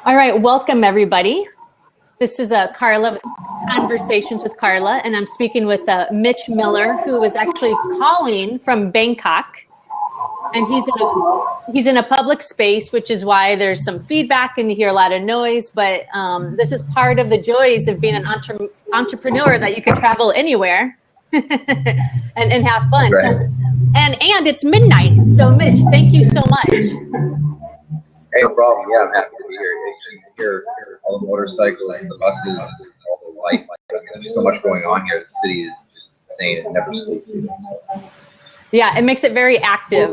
All right, welcome everybody. This is Carla with Conversations with Carla, and I'm speaking with Mitch Miller, who is actually calling from Bangkok, and he's in a public space, which is why there's some feedback and you hear a lot of noise. But this is part of the joys of being an entrepreneur, that you can travel anywhere and have fun. Right. So, and it's midnight. So, Mitch, thank you so much. Hey, no problem. Yeah, I'm happy to be here. You can hear all the motorcycles and the buses, all the life. There's so much going on here. The city is just insane. It never sleeps. Yeah, it makes it very active.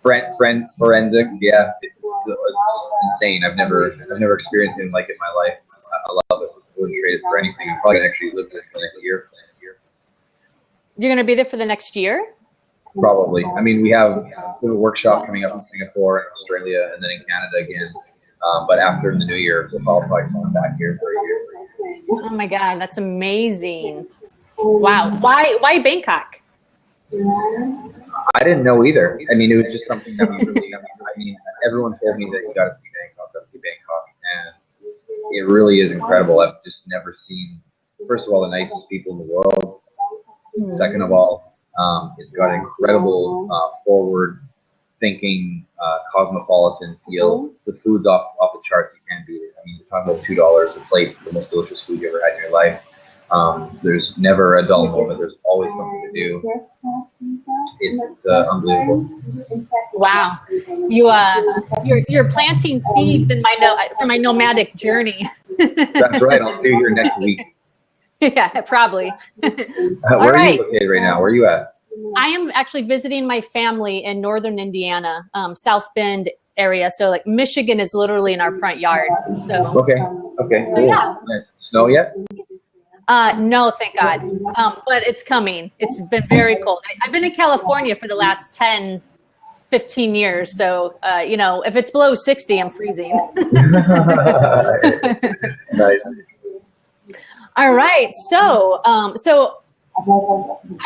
Forensic. Yeah, it's just insane. I've never experienced anything like it in my life. I love it. I wouldn't trade it for anything. I'm probably gonna actually live there for the next year. You're going to be there for the next year? Probably. I mean, we have a workshop coming up in Singapore and Australia, and then in Canada again. But after the new year, we'll probably come back here for a year. Oh my God, that's amazing! Wow, why Bangkok? I didn't know either. I mean, it was just something that we really. I mean, everyone told me that you got to see Bangkok, and it really is incredible. I've just never seen. First of all, the nicest people in the world. Second of all, it's got an incredible forward-thinking cosmopolitan feel. The food's off the charts. You can't beat it. I mean, you're talking about $2 a plate for the most delicious food you ever had in your life. There's never a dull moment. There's always something to do. It's unbelievable. Wow, you're planting seeds in for my nomadic journey. That's right. I'll see you here next week. Yeah, probably. Where are you located right now? Where are you at? I am actually visiting my family in northern Indiana, South Bend area. So like Michigan is literally in our front yard. So Okay, cool. Yeah. Nice. Snow yet? No, thank God. But it's coming. It's been very cold. I've been in California for the last 10, 15 years. So, if it's below 60, I'm freezing. Nice. All right. So I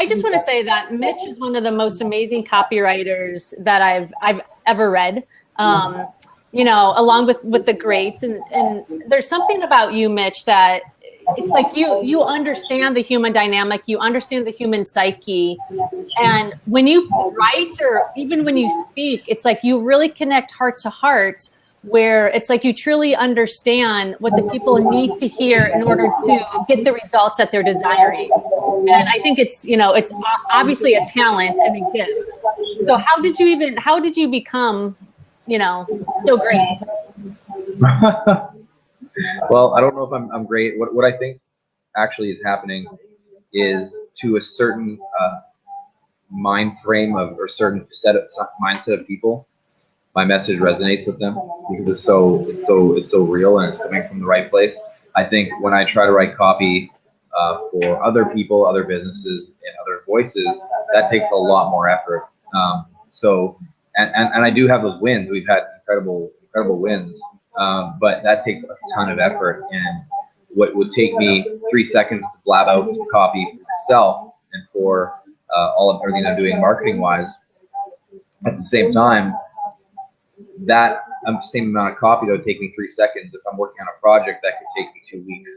just want to say that Mitch is one of the most amazing copywriters that I've ever read. Along with the greats, and there's something about you, Mitch, that it's like you understand the human dynamic, you understand the human psyche, and when you write or even when you speak, it's like you really connect heart to heart, where it's like you truly understand what the people need to hear in order to get the results that they're desiring. And I think it's obviously a talent and a gift. So how did you become, so great? Well, I don't know if I'm great. What I think actually is happening is, to a certain mind frame or certain mindset of people, my message resonates with them because it's so real and it's coming from the right place. I think when I try to write copy for other people, other businesses, and other voices, that takes a lot more effort. And I do have those wins. We've had incredible wins, but that takes a ton of effort. And what would take me 3 seconds to blab out some copy for myself and for all of everything I'm doing marketing wise, at the same time, that same amount of copy that would take me 3 seconds, if I'm working on a project, that could take me 2 weeks.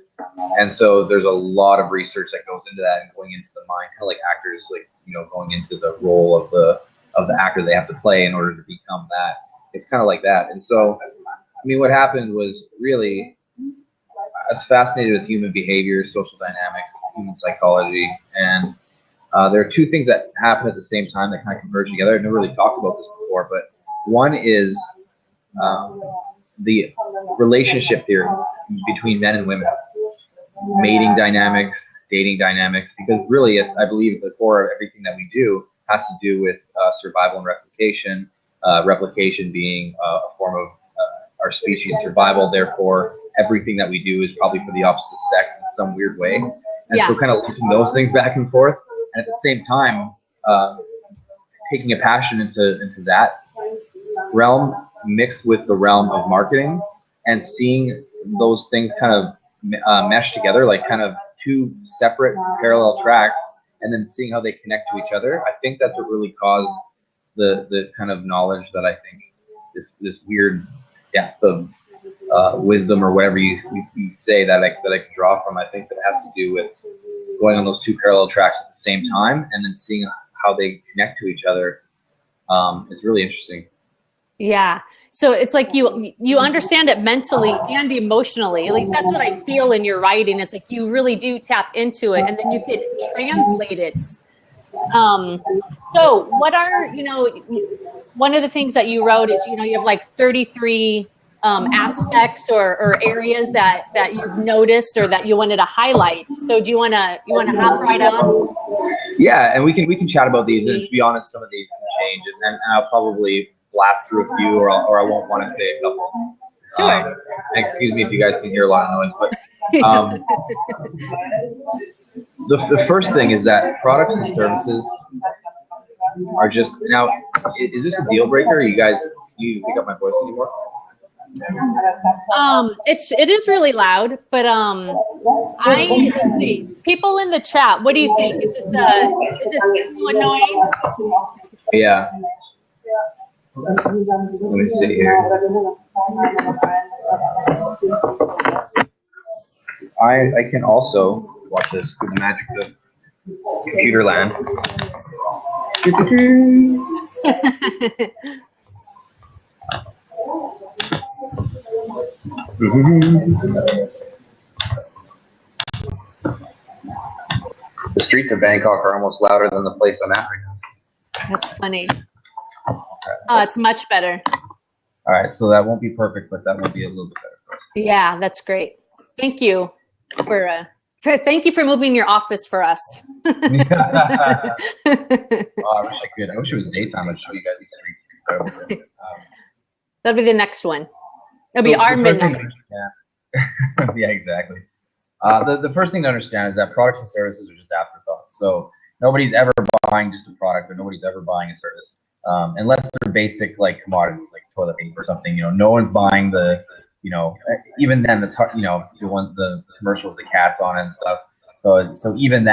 And so there's a lot of research that goes into that and going into the mind, kind of like actors, like, going into the role of the actor they have to play in order to become that. It's kind of like that. And so, I mean, what happened was, really, I was fascinated with human behavior, social dynamics, human psychology, and there are two things that happen at the same time that kind of converge together. I've never really talked about this before, but one is the relationship theory between men and women, mating dynamics, dating dynamics, because really, I believe at the core of everything that we do has to do with survival and replication, replication being a form of our species' survival. Therefore, everything that we do is probably for the opposite sex in some weird way. And so kind of linking those things back and forth, and at the same time, taking a passion into that realm mixed with the realm of marketing, and seeing those things kind of mesh together, like kind of two separate parallel tracks, and then seeing how they connect to each other. I think that's what really caused the kind of knowledge that I think this weird depth of wisdom or whatever you say that I can draw from. I think that has to do with going on those two parallel tracks at the same time and then seeing how they connect to each other. Is really interesting. Yeah. So it's like you understand it mentally and emotionally. At least that's what I feel in your writing. It's like you really do tap into it, and then you can translate it. So what are, one of the things that you wrote is, you have like 33 aspects or areas that you've noticed or that you wanted to highlight. So do you want to hop right on? Yeah, and we can chat about these. And to be honest, some of these can change, and I'll probably blast through a few, or I won't want to say a couple. Sure. Excuse me if you guys can hear a lot of noise, but the first thing is that products and services are just now. Is this a deal breaker? You guys, you pick up my voice anymore? It is really loud, but let's see. People in the chat, what do you think? Is this too annoying? Yeah. Let me see here. I can also watch this through the magic of computer land. The streets of Bangkok are almost louder than the place I'm at right now. That's funny. Oh, it's much better. All right, so that won't be perfect, but that will be a little bit better for us. Yeah, that's great. Thank you thank you for moving your office for us. Oh, I wish I could. I wish it was daytime. I'd show you guys these streets. It's incredible. That'll be the next one. It'll be our midnight. Yeah, exactly. The first thing to understand is that products and services are just afterthoughts. So nobody's ever buying just a product, or nobody's ever buying a service, unless they're basic like commodities, like toilet paper or something. No one's buying the even then that's hard. The commercial with the cats on it and stuff. So even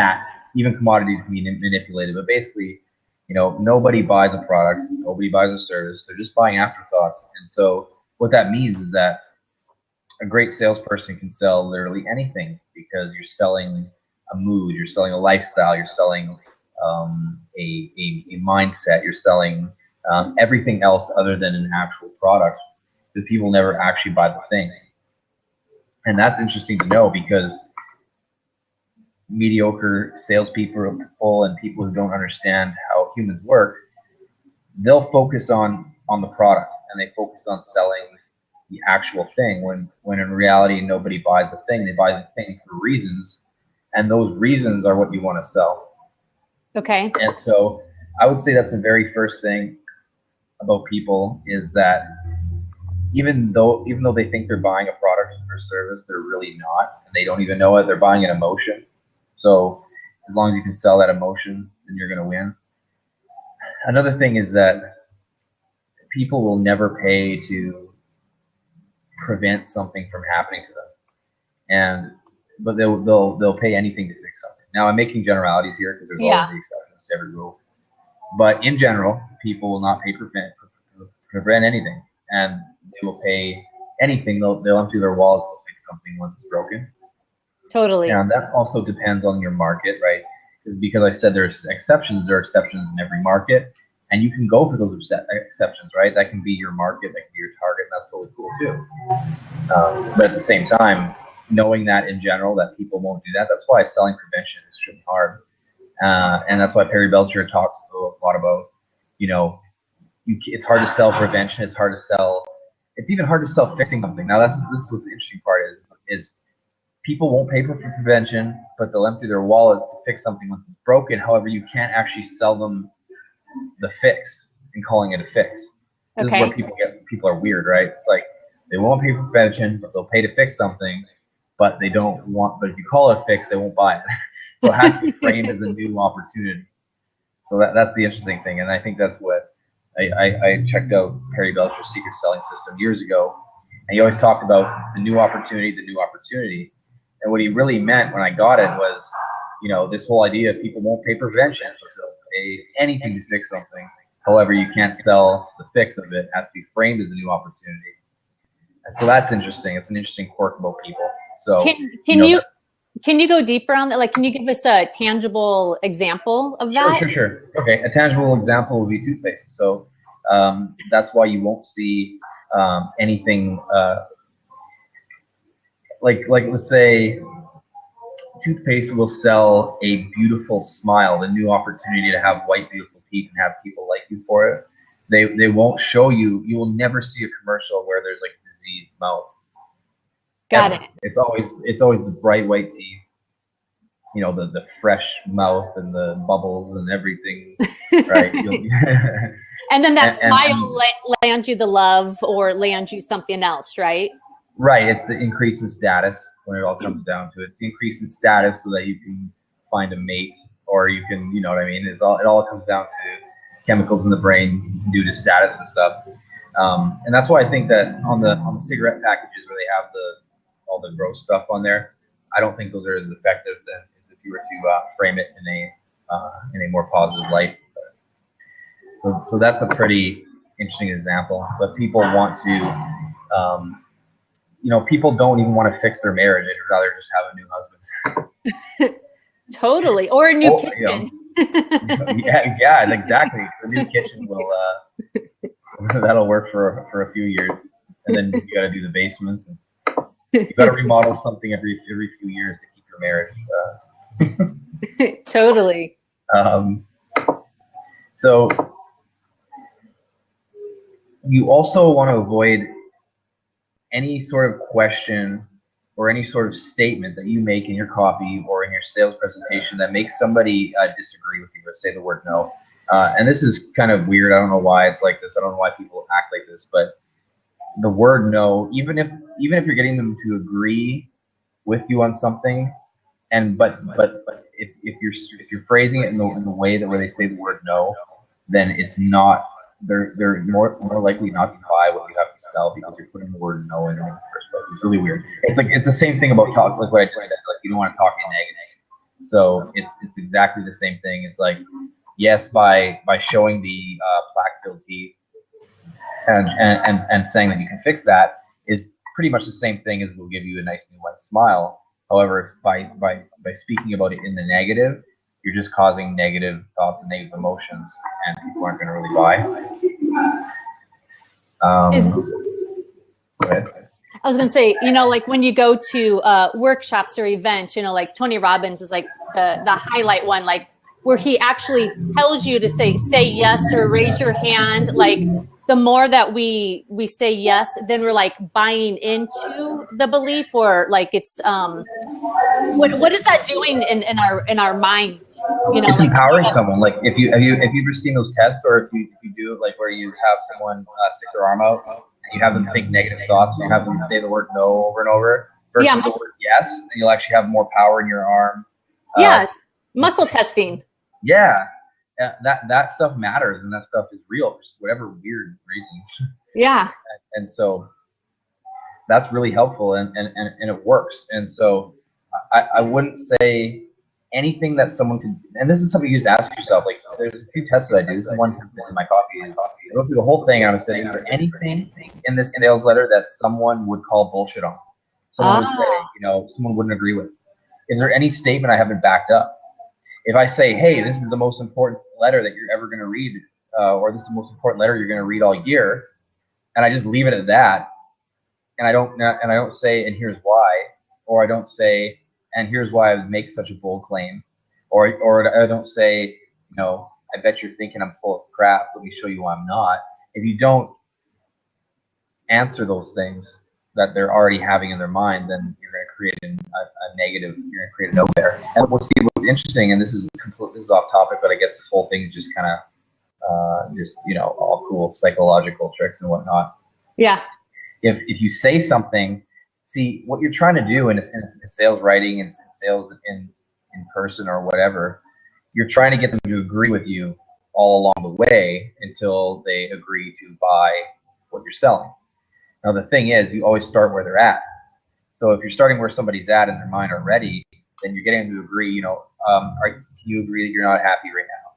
commodities can be manipulated. But basically, nobody buys a product, nobody buys a service. They're just buying afterthoughts. And so what that means is that a great salesperson can sell literally anything, because you're selling a mood, you're selling a lifestyle, you're selling a mindset, you're selling everything else other than an actual product. The people never actually buy the thing. And that's interesting to know, because mediocre salespeople and people who don't understand how humans work, they'll focus on the product, and they focus on selling the actual thing, when in reality nobody buys the thing. They buy the thing for reasons, and those reasons are what you want to sell. Okay. And so I would say that's the very first thing about people, is that even though they think they're buying a product or service, they're really not, and they don't even know it. They're buying an emotion. So as long as you can sell that emotion, then you're going to win. Another thing is that people will never pay to prevent something from happening to them, but they'll pay anything to fix something. Now I'm making generalities here, because there's always exceptions to every rule. But in general, people will not pay to prevent anything, and they will pay anything. They'll empty their wallets to fix something once it's broken. Totally. And that also depends on your market, right? Because I said there's exceptions. There are exceptions in every market, and you can go for those exceptions, right? That can be your market, that can be your target, and that's totally cool too. But at the same time, knowing that in general that people won't do that, that's why selling prevention is really hard. And that's why Perry Belcher talks a lot about, it's hard to sell prevention. It's even hard to sell fixing something. Now this is what the interesting part is people won't pay for prevention, but they'll empty their wallets to fix something once it's broken. However, you can't actually sell them the fix and calling it a fix. This is where people are weird, right? It's like they won't pay for prevention, but they'll pay to fix something, but if you call it a fix, they won't buy it. So it has to be framed as a new opportunity. So that's the interesting thing, and I think that's what I checked out Perry Belcher's secret selling system years ago, and he always talked about the new opportunity. And what he really meant when I got it was, this whole idea of people won't pay prevention, but they'll pay anything to fix something. However, you can't sell the fix of it. It has to be framed as a new opportunity. And so that's interesting. It's an interesting quirk about people. So can you go deeper on that? Like, can you give us a tangible example of that? Sure. Okay, a tangible example would be toothpaste. So that's why you won't see anything like let's say toothpaste will sell a beautiful smile, the new opportunity to have white beautiful teeth and have people like you for it. They won't show you. You will never see a commercial where there's like diseased mouth. Got it. It's always the bright white teeth, you know, the fresh mouth and the bubbles and everything, right? And then that smile lands you the love or lands you something else, right? Right. It's the increase in status when it all comes down to it. It's the increase in status so that you can find a mate, or you can, you know what I mean? It all comes down to chemicals in the brain due to status and stuff. And that's why I think that on the cigarette packages where they have all the gross stuff on there, I don't think those are as effective as if you were to frame it in a more positive light. So that's a pretty interesting example. But people want to, people don't even want to fix their marriage. They'd rather just have a new husband. Totally, or a new kitchen. yeah, exactly. The new kitchen will that'll work for a few years, and then you got to do the basement. You got to remodel something every few years to keep your marriage. Totally. So you also want to avoid any sort of question or any sort of statement that you make in your copy or in your sales presentation that makes somebody disagree with you, or say the word no. And this is kind of weird. I don't know why it's like this. I don't know why people act like this, but the word no, even if you're getting them to agree with you on something, but if you're phrasing it in the way that where they say the word no, then it's not. They're more likely not to buy what you have to sell because you're putting the word no in the first place. It's really weird. It's the same thing about talk, like what I just said. Like, you don't want to talk in negative. So it's exactly the same thing. It's like, yes, by showing the plaque-filled teeth and saying that you can fix that is pretty much the same thing as we'll give you a nice new white smile. However, by speaking about it in the negative, you're just causing negative thoughts and negative emotions, and people aren't going to really buy. Go ahead. I was going to say, like when you go to workshops or events, like Tony Robbins is like the highlight one, like where he actually tells you to say yes or raise your hand. Like the more that we say yes, then we're like buying into the belief, or like it's what is that doing in our mind? It's like empowering someone. Like have you ever seen those tests, or if you do it like where you have someone stick their arm out and you have them think negative thoughts, and you have them say the word no over and over versus the word yes, and you'll actually have more power in your arm. Yes, muscle testing. Yeah. That stuff matters, and that stuff is real for whatever weird reason. Yeah. And so that's really helpful, and it works. And so I wouldn't say anything that someone could, and this is something you just ask yourself, like there's a few tests that I do. This is one test in my copy is I go through the whole thing and I'm saying, is there anything in this sales letter that someone would call bullshit on? Someone would say, someone wouldn't agree with. Is there any statement I haven't backed up? If I say, hey, this is the most important letter that you're ever going to read, or this is the most important letter you're going to read all year, and I just leave it at that, and I don't say, and here's why, or I don't say, and here's why I would make such a bold claim, or I don't say, I bet you're thinking I'm full of crap. Let me show you why I'm not. If you don't answer those things that they're already having in their mind, then you're going to create a negative. You're going to create a no there. And we'll see what's interesting. And this is off topic, but I guess this whole thing is just kind of all cool psychological tricks and whatnot. Yeah. If you say something, see what you're trying to do in sales writing and sales in person or whatever, you're trying to get them to agree with you all along the way until they agree to buy what you're selling. Now, the thing is, you always start where they're at. So if you're starting where somebody's at in their mind already, then you're getting them to agree, can you agree that you're not happy right now?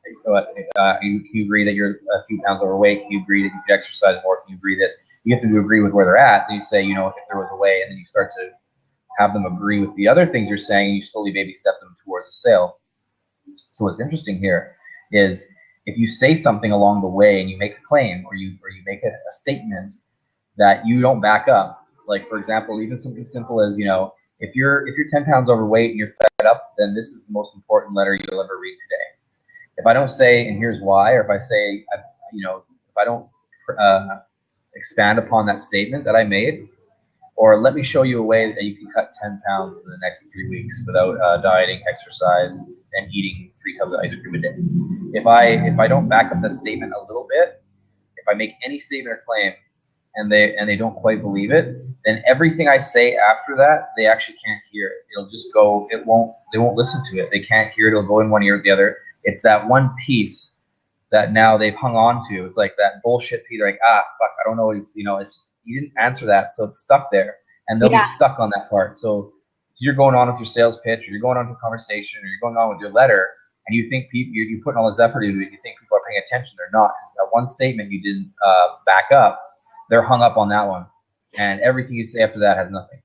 You agree that you're a few pounds overweight? Can you agree that you could exercise more? Can you agree this? You have to agree with where they're at. And you say, if there was a way, and then you start to have them agree with the other things you're saying, and you slowly baby step them towards a sale. So what's interesting here is if you say something along the way and you make a claim or you make a statement that you don't back up, like for example, even something simple as, if you're 10 pounds overweight and you're fed up, then this is the most important letter you'll ever read today. If I don't say, and here's why, or if I say, if I don't expand upon that statement that I made, or let me show you a way that you can cut 10 pounds in the next 3 weeks without dieting, exercise, and eating 3 tubs of ice cream a day. If I don't back up that statement a little bit, if I make any statement or claim and they don't quite believe it, then everything I say after that, they actually can't hear it. It'll just go, they won't listen to it. They can't hear it. It'll go in one ear or the other. It's that one piece that now they've hung on to. It's like that bullshit piece. They're like, fuck, I don't know what it's just, you didn't answer that, so it's stuck there. And they'll be stuck on that part. So you're going on with your sales pitch, or you're going on with a conversation, or you're going on with your letter, and you think you're putting all this effort into it, you think people are paying attention. They're not. That one statement you didn't back up, they're hung up on that one. And everything you say after that has nothing.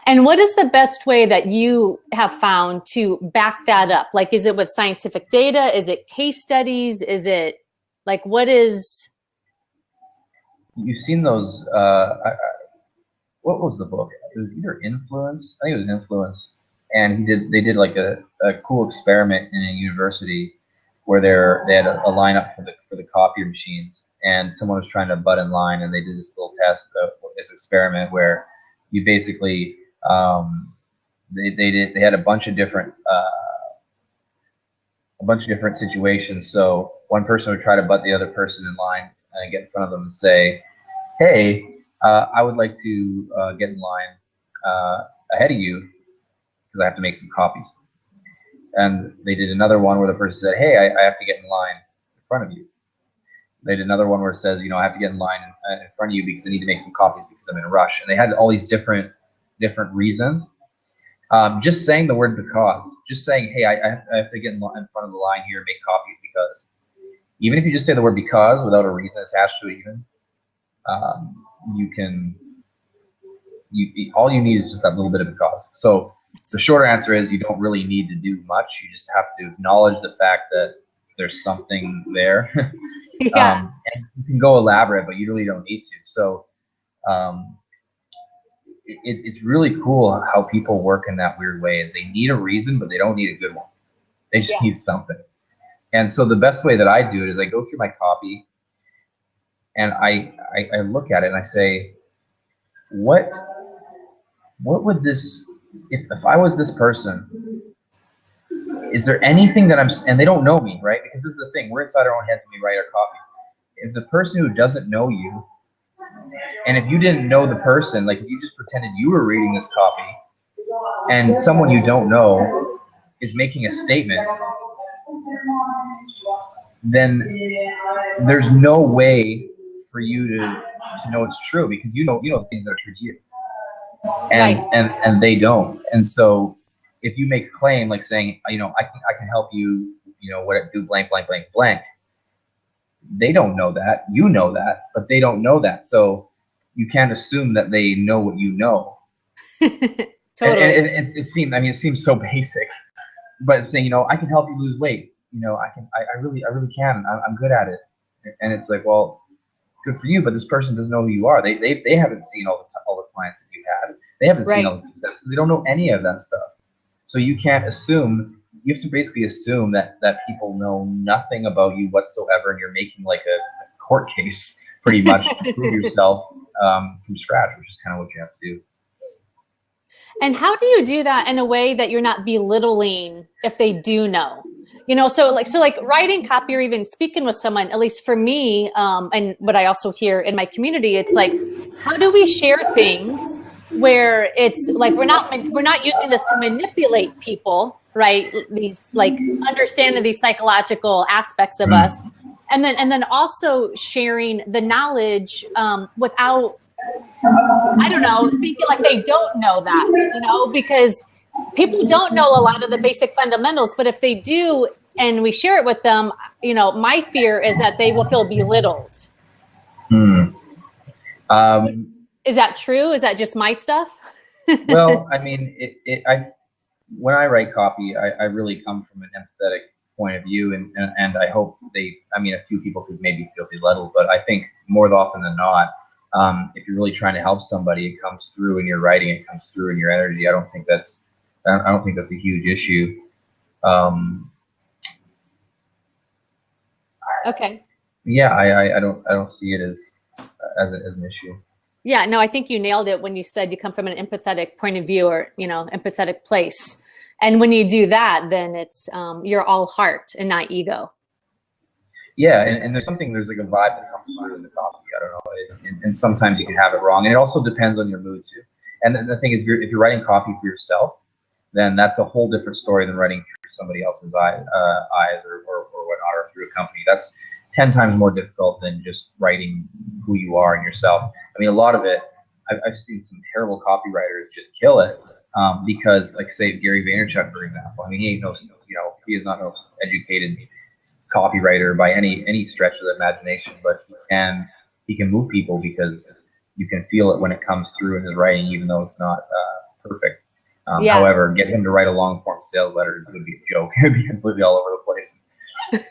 And what is the best way that you have found to back that up? Like, is it with scientific data? Is it case studies? Is it like, what is? You've seen those, what was the book? It was either Influence. I think it was Influence. And they did like a cool experiment in a university where they had a lineup for the copier machines, and someone was trying to butt in line, and they did this little test of this experiment where you basically they had a bunch of different situations. So one person would try to butt the other person in line and get in front of them and say, hey, I would like to get in line ahead of you because I have to make some copies. And they did another one where the person said, hey, I have to get in line in front of you. They did another one where it says, I have to get in line in front of you because I need to make some copies because I'm in a rush. And they had all these different reasons. Just saying the word because, just saying, hey, I have to get in front of the line here and make copies because. Even if you just say the word because without a reason attached to it even, all you need is just that little bit of because. So the shorter answer is you don't really need to do much. You just have to acknowledge the fact that there's something there. Yeah. And you can go elaborate, but you really don't need to. So it's really cool how people work in that weird way. Is they need a reason, but they don't need a good one. They just need something. And so the best way that I do it is I go through my copy and I look at it and I say, what would this, if I was this person, is there anything that and they don't know me, right? Because this is the thing, we're inside our own heads when we write our copy. If the person who doesn't know you, and if you didn't know the person, like if you just pretended you were reading this copy and someone you don't know is making a statement, then there's no way for you to know it's true because you know things that are true to you. And they don't. And so if you make a claim like saying, I can help you, do blank, blank, blank, blank. They don't know that. You know that, but they don't know that. So you can't assume that they know what you know. Totally. And it seems so basic, but saying, I can help you lose weight. I really can. I'm good at it. And it's like, well, good for you, but this person doesn't know who you are. They haven't seen all the clients that you had. They haven't seen all the success. They don't know any of that stuff. So you can't assume. You have to basically assume that people know nothing about you whatsoever, and you're making like a court case pretty much to prove yourself from scratch, which is kind of what you have to do. And how do you do that in a way that you're not belittling if they do know? So like writing copy or even speaking with someone, at least for me, and what I also hear in my community, it's like, how do we share things where it's like we're not using this to manipulate people, right? These like understanding these psychological aspects of us, and then also sharing the knowledge without, I don't know, thinking like they don't know that, because people don't know a lot of the basic fundamentals, but if they do, and we share it with them, you know, my fear is that they will feel belittled. Is that true? Is that just my stuff? Well, I mean, when I write copy, I really come from an empathetic point of view, and I hope I mean, a few people could maybe feel belittled, but I think more often than not, if you're really trying to help somebody, it comes through in your writing, it comes through in your energy. I don't think that's a huge issue. Okay. Yeah, I don't see it as an issue. Yeah, no, I think you nailed it when you said you come from an empathetic point of view, or, you know, empathetic place. And when you do that, then it's you're all heart and not ego. Yeah, and there's like a vibe that comes through in the copy. I don't know, and sometimes you can have it wrong, and it also depends on your mood too. And the thing is, if you're writing copy for yourself, then that's a whole different story than writing through somebody else's eyes or whatnot, or through a company. That's 10 times more difficult than just writing who you are and yourself. I mean, a lot of it, I've seen some terrible copywriters just kill it because, like, say, Gary Vaynerchuk, for example. I mean, he is not no educated copywriter by any stretch of the imagination, but he can move people because you can feel it when it comes through in his writing, even though it's not perfect. However, get him to write a long form sales letter would be a joke. It would be completely all over the place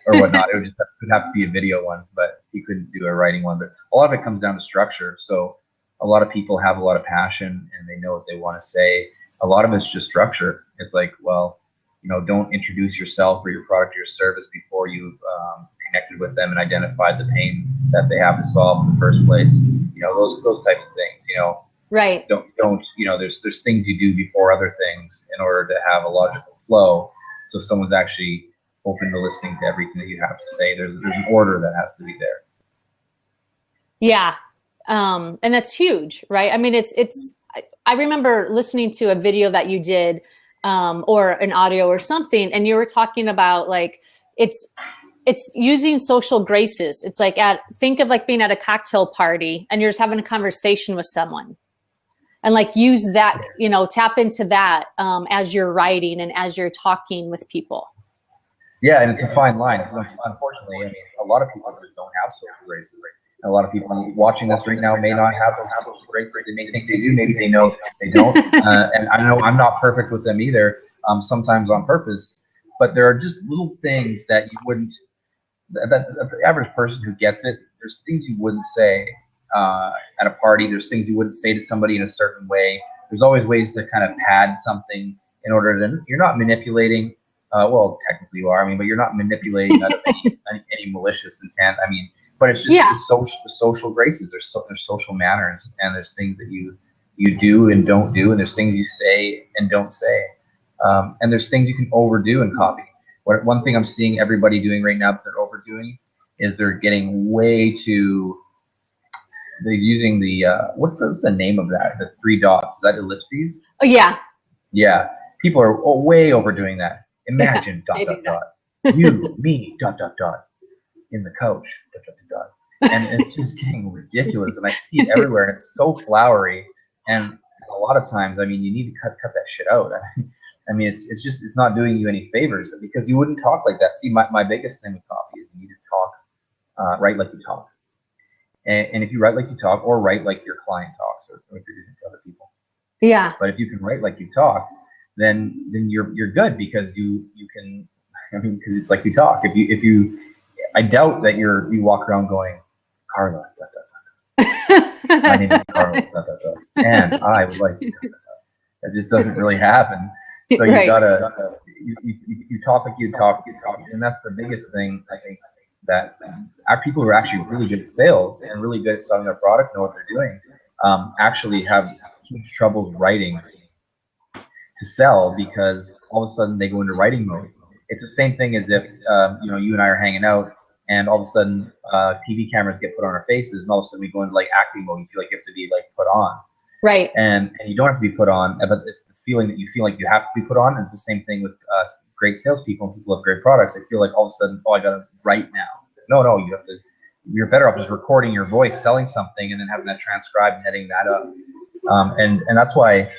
or whatnot. It would have to be a video one, but he couldn't do a writing one. But a lot of it comes down to structure. So a lot of people have a lot of passion and they know what they want to say. A lot of it's just structure. It's like, well, you know, don't introduce yourself or your product or your service before you've connected with them and identified the pain that they have to solve in the first place. You know, those types of things, you know. Right. Don't you know, there's things you do before other things in order to have a logical flow. So if someone's actually open to listening to everything that you have to say, there's an order that has to be there. Yeah. And that's huge, right? I mean, I remember listening to a video that you did, or an audio or something, and you were talking about, like, it's using social graces. It's like think of like being at a cocktail party and you're just having a conversation with someone, and like use that, you know, tap into that as you're writing and as you're talking with people. Yeah, and it's a fine line. Unfortunately, I mean, a lot of people just don't have social graces. A lot of people watching this right now may not have those social graces. They may think they do, maybe they know they don't. And I know I'm not perfect with them either, sometimes on purpose. But there are just little things that you wouldn't, that the average person who gets it, there's things you wouldn't say at a party. There's things you wouldn't say to somebody in a certain way. There's always ways to kind of pad something in order to, you're not manipulating. Well, technically you are. I mean, but you're not manipulating out of any malicious intent. I mean, but it's just the social graces. There's social manners, and there's things that you do and don't do, and there's things you say and don't say, and there's things you can overdo in copy. One thing I'm seeing everybody doing right now that they're overdoing is they're getting way too. They're using the what's the name of that? The 3 dots. Is that ellipses? Oh yeah. Yeah, people are way overdoing that. Imagine ... you, me ... in the couch ... and it's just getting ridiculous, and I see it everywhere, and it's so flowery, and a lot of times, I mean, you need to cut that shit out. I mean, it's not doing you any favors, because you wouldn't talk like that. See, my biggest thing with copy is you need to talk, write like you talk, and if you write like you talk, or write like your client talks, or if you're doing it to other people. Yeah. But if you can write like you talk, then you're good, because you can. I mean, because it's like you talk. If you, I doubt that you walk around going, Carla, my name is Carla, and I would like to. That just doesn't really happen. So you gotta you talk like you talk, and that's the biggest thing, I think, that our people who are actually really good at sales and really good at selling their product, know what they're doing, actually have huge troubles writing to sell, because all of a sudden they go into writing mode. It's the same thing as if you know, you and I are hanging out, and all of a sudden TV cameras get put on our faces, and all of a sudden we go into like acting mode. You feel like you have to be like put on. Right. And you don't have to be put on, but it's the feeling that you feel like you have to be put on. And it's the same thing with great salespeople and people with great products. They feel like all of a sudden, I got to write now. No, you have to. You're better off just recording your voice, selling something, and then having that transcribed and editing that up. And that's why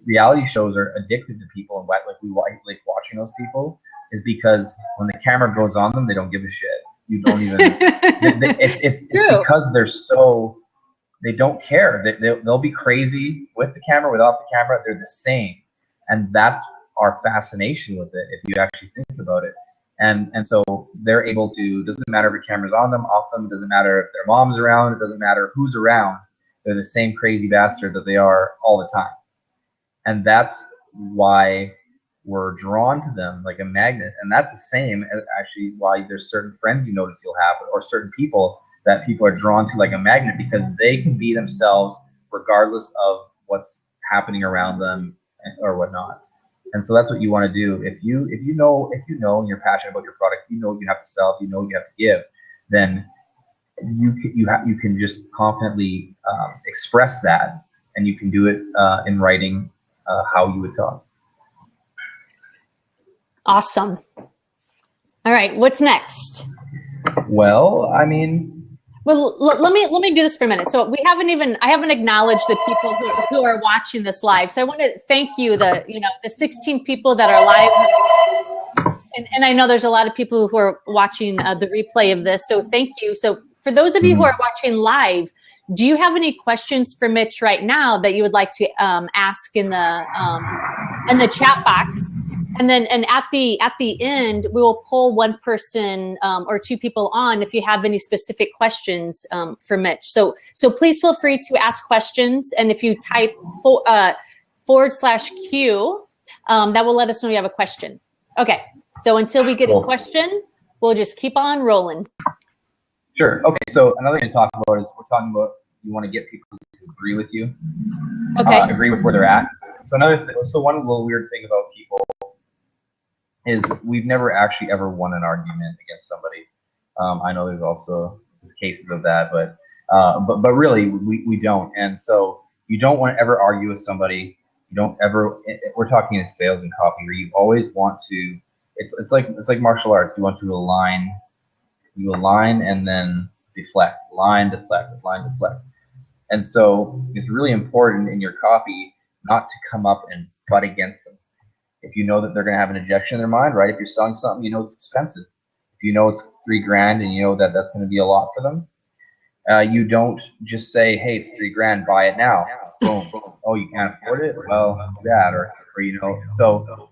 reality shows are addictive to people, and like we like watching those people, is because when the camera goes on them, they don't give a shit. You don't even. It's because they don't care. They'll be crazy with the camera, without the camera. They're the same, and that's our fascination with it. If you actually think about it, and so they're able to. Doesn't matter if the camera's on them, off them. It doesn't matter if their mom's around. It doesn't matter who's around. They're the same crazy bastard that they are all the time, and that's why we're drawn to them like a magnet. And that's the same as actually why there's certain friends you notice you'll have, or certain people that people are drawn to like a magnet, because they can be themselves regardless of what's happening around them or whatnot. And so that's what you want to do. If you know and you're passionate about your product, you know you have to sell, you know you have to give, then you can just confidently express that, and you can do it in writing how you would talk. Awesome. All right, what's next? Well, I mean, let me do this for a minute. So I haven't acknowledged the people who are watching this live. So I want to thank you, the 16 people that are live, and I know there's a lot of people who are watching the replay of this. So thank you. So for those of you who are watching live, do you have any questions for Mitch right now that you would like to ask in the chat box? And at the end, we will pull one person or two people on if you have any specific questions for Mitch. So please feel free to ask questions. And if you type /Q, that will let us know you have a question. Okay. So until we get a question, we'll just keep on rolling. Sure. Okay. So another thing to talk about is we're talking about you want to get people to agree with you. Okay. Agree with where they're at. So one little weird thing about people is we've never actually ever won an argument against somebody. I know there's also cases of that, but really we don't. And so you don't want to ever argue with somebody. You don't ever. We're talking in sales and copy, where you always want to. It's like martial arts. You want to align. You align and then deflect. Line, deflect. Line, deflect. And so it's really important in your copy not to come up and butt against them. If you know that they're going to have an objection in their mind, right? If you're selling something, you know it's expensive. If you know it's $3,000 and you know that that's going to be a lot for them, you don't just say, "Hey, it's $3,000, buy it now." Boom. Oh, you can't afford it? Well, that or So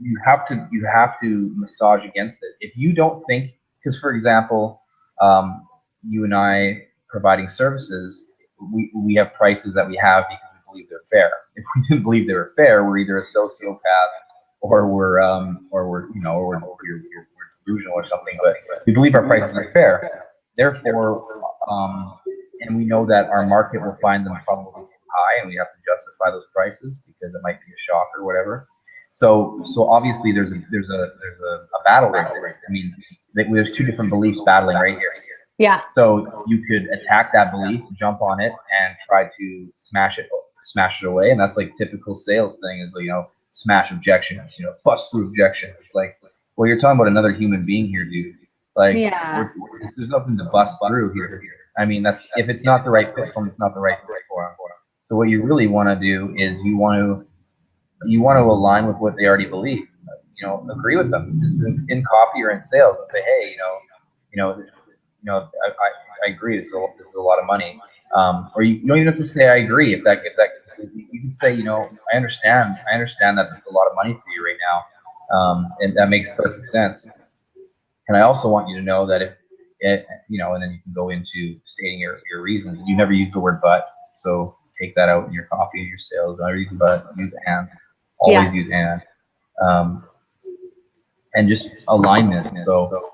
you have to massage against it. If you don't think, because for example, you and I providing services, we have prices that we have because we believe they're fair. If we didn't believe they were fair, we're either a sociopath or we're delusional or something. But we believe our prices are fair. Therefore, and we know that our market will find them probably too high, and we have to justify those prices because it might be a shock or whatever. So obviously there's a battle right there. I mean, there's two different beliefs battling right here. Yeah. So you could attack that belief, jump on it, and try to smash it away. And that's like typical sales thing is, smash objections, bust through objections. It's like, well, you're talking about another human being here, dude. Like, there's nothing to bust through here. I mean, if it's not the right fit for them, it's not the right fit for them. So what you really want to do is you want to align with what they already believe. Agree with them. Just in copy or in sales, and say, hey, I agree. This is a lot of money. Or you don't even have to say I agree. If you can say, I understand that it's a lot of money for you right now, and that makes perfect sense. And I also want you to know that and then you can go into stating your reasons. You never use the word but, so take that out in your copy and your sales. Never use but, use and. Always use and. And just alignment. So,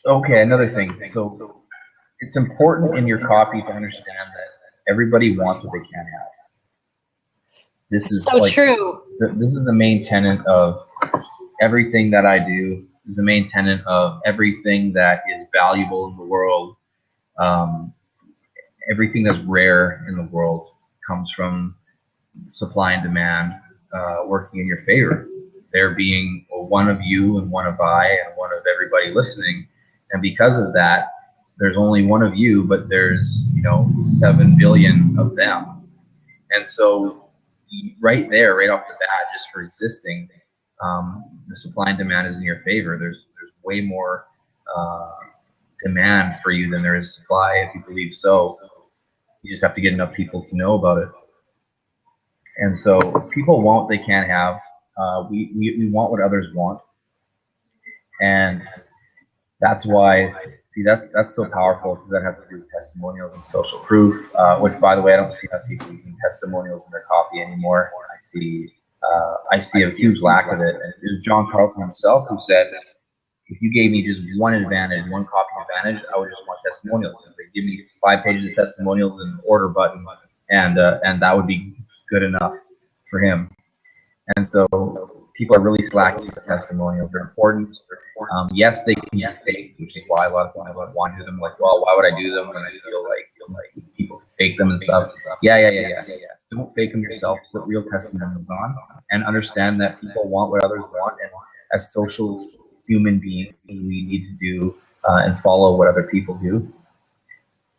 okay, another thing. So it's important in your copy to understand that everybody wants what they can't have. This is so true. This is the main tenet of everything that I do. This is the main tenet of everything that is valuable in the world. Everything that's rare in the world comes from supply and demand working in your favor. There being one of you and one of I and one of everybody listening. And because of that, there's only one of you, but there's 7 billion of them. And so right there, right off the bat, just for existing, the supply and demand is in your favor. There's way more demand for you than there is supply, if you believe so. You just have to get enough people to know about it. And so people want what they can't have. We want what others want. And that's why, see, that's so powerful, because that has to do with testimonials and social proof, which, by the way, I don't see enough people using testimonials in their copy anymore. I see a huge lack of it. And it was John Carlton himself who said, if you gave me just one advantage, one copy advantage, I would just want testimonials. If they give me 5 pages of testimonials and an order button, and that would be good enough for him. And so people are really slacking with testimonials. They're important. Yes, they can be fake, which is why a lot of people don't want to do them. Like, well, why would I do them when I feel like people fake them and stuff? Yeah. Don't fake them yourself. Put real testimonials on, and understand that people want what others want. And as social human beings, we need to do and follow what other people do.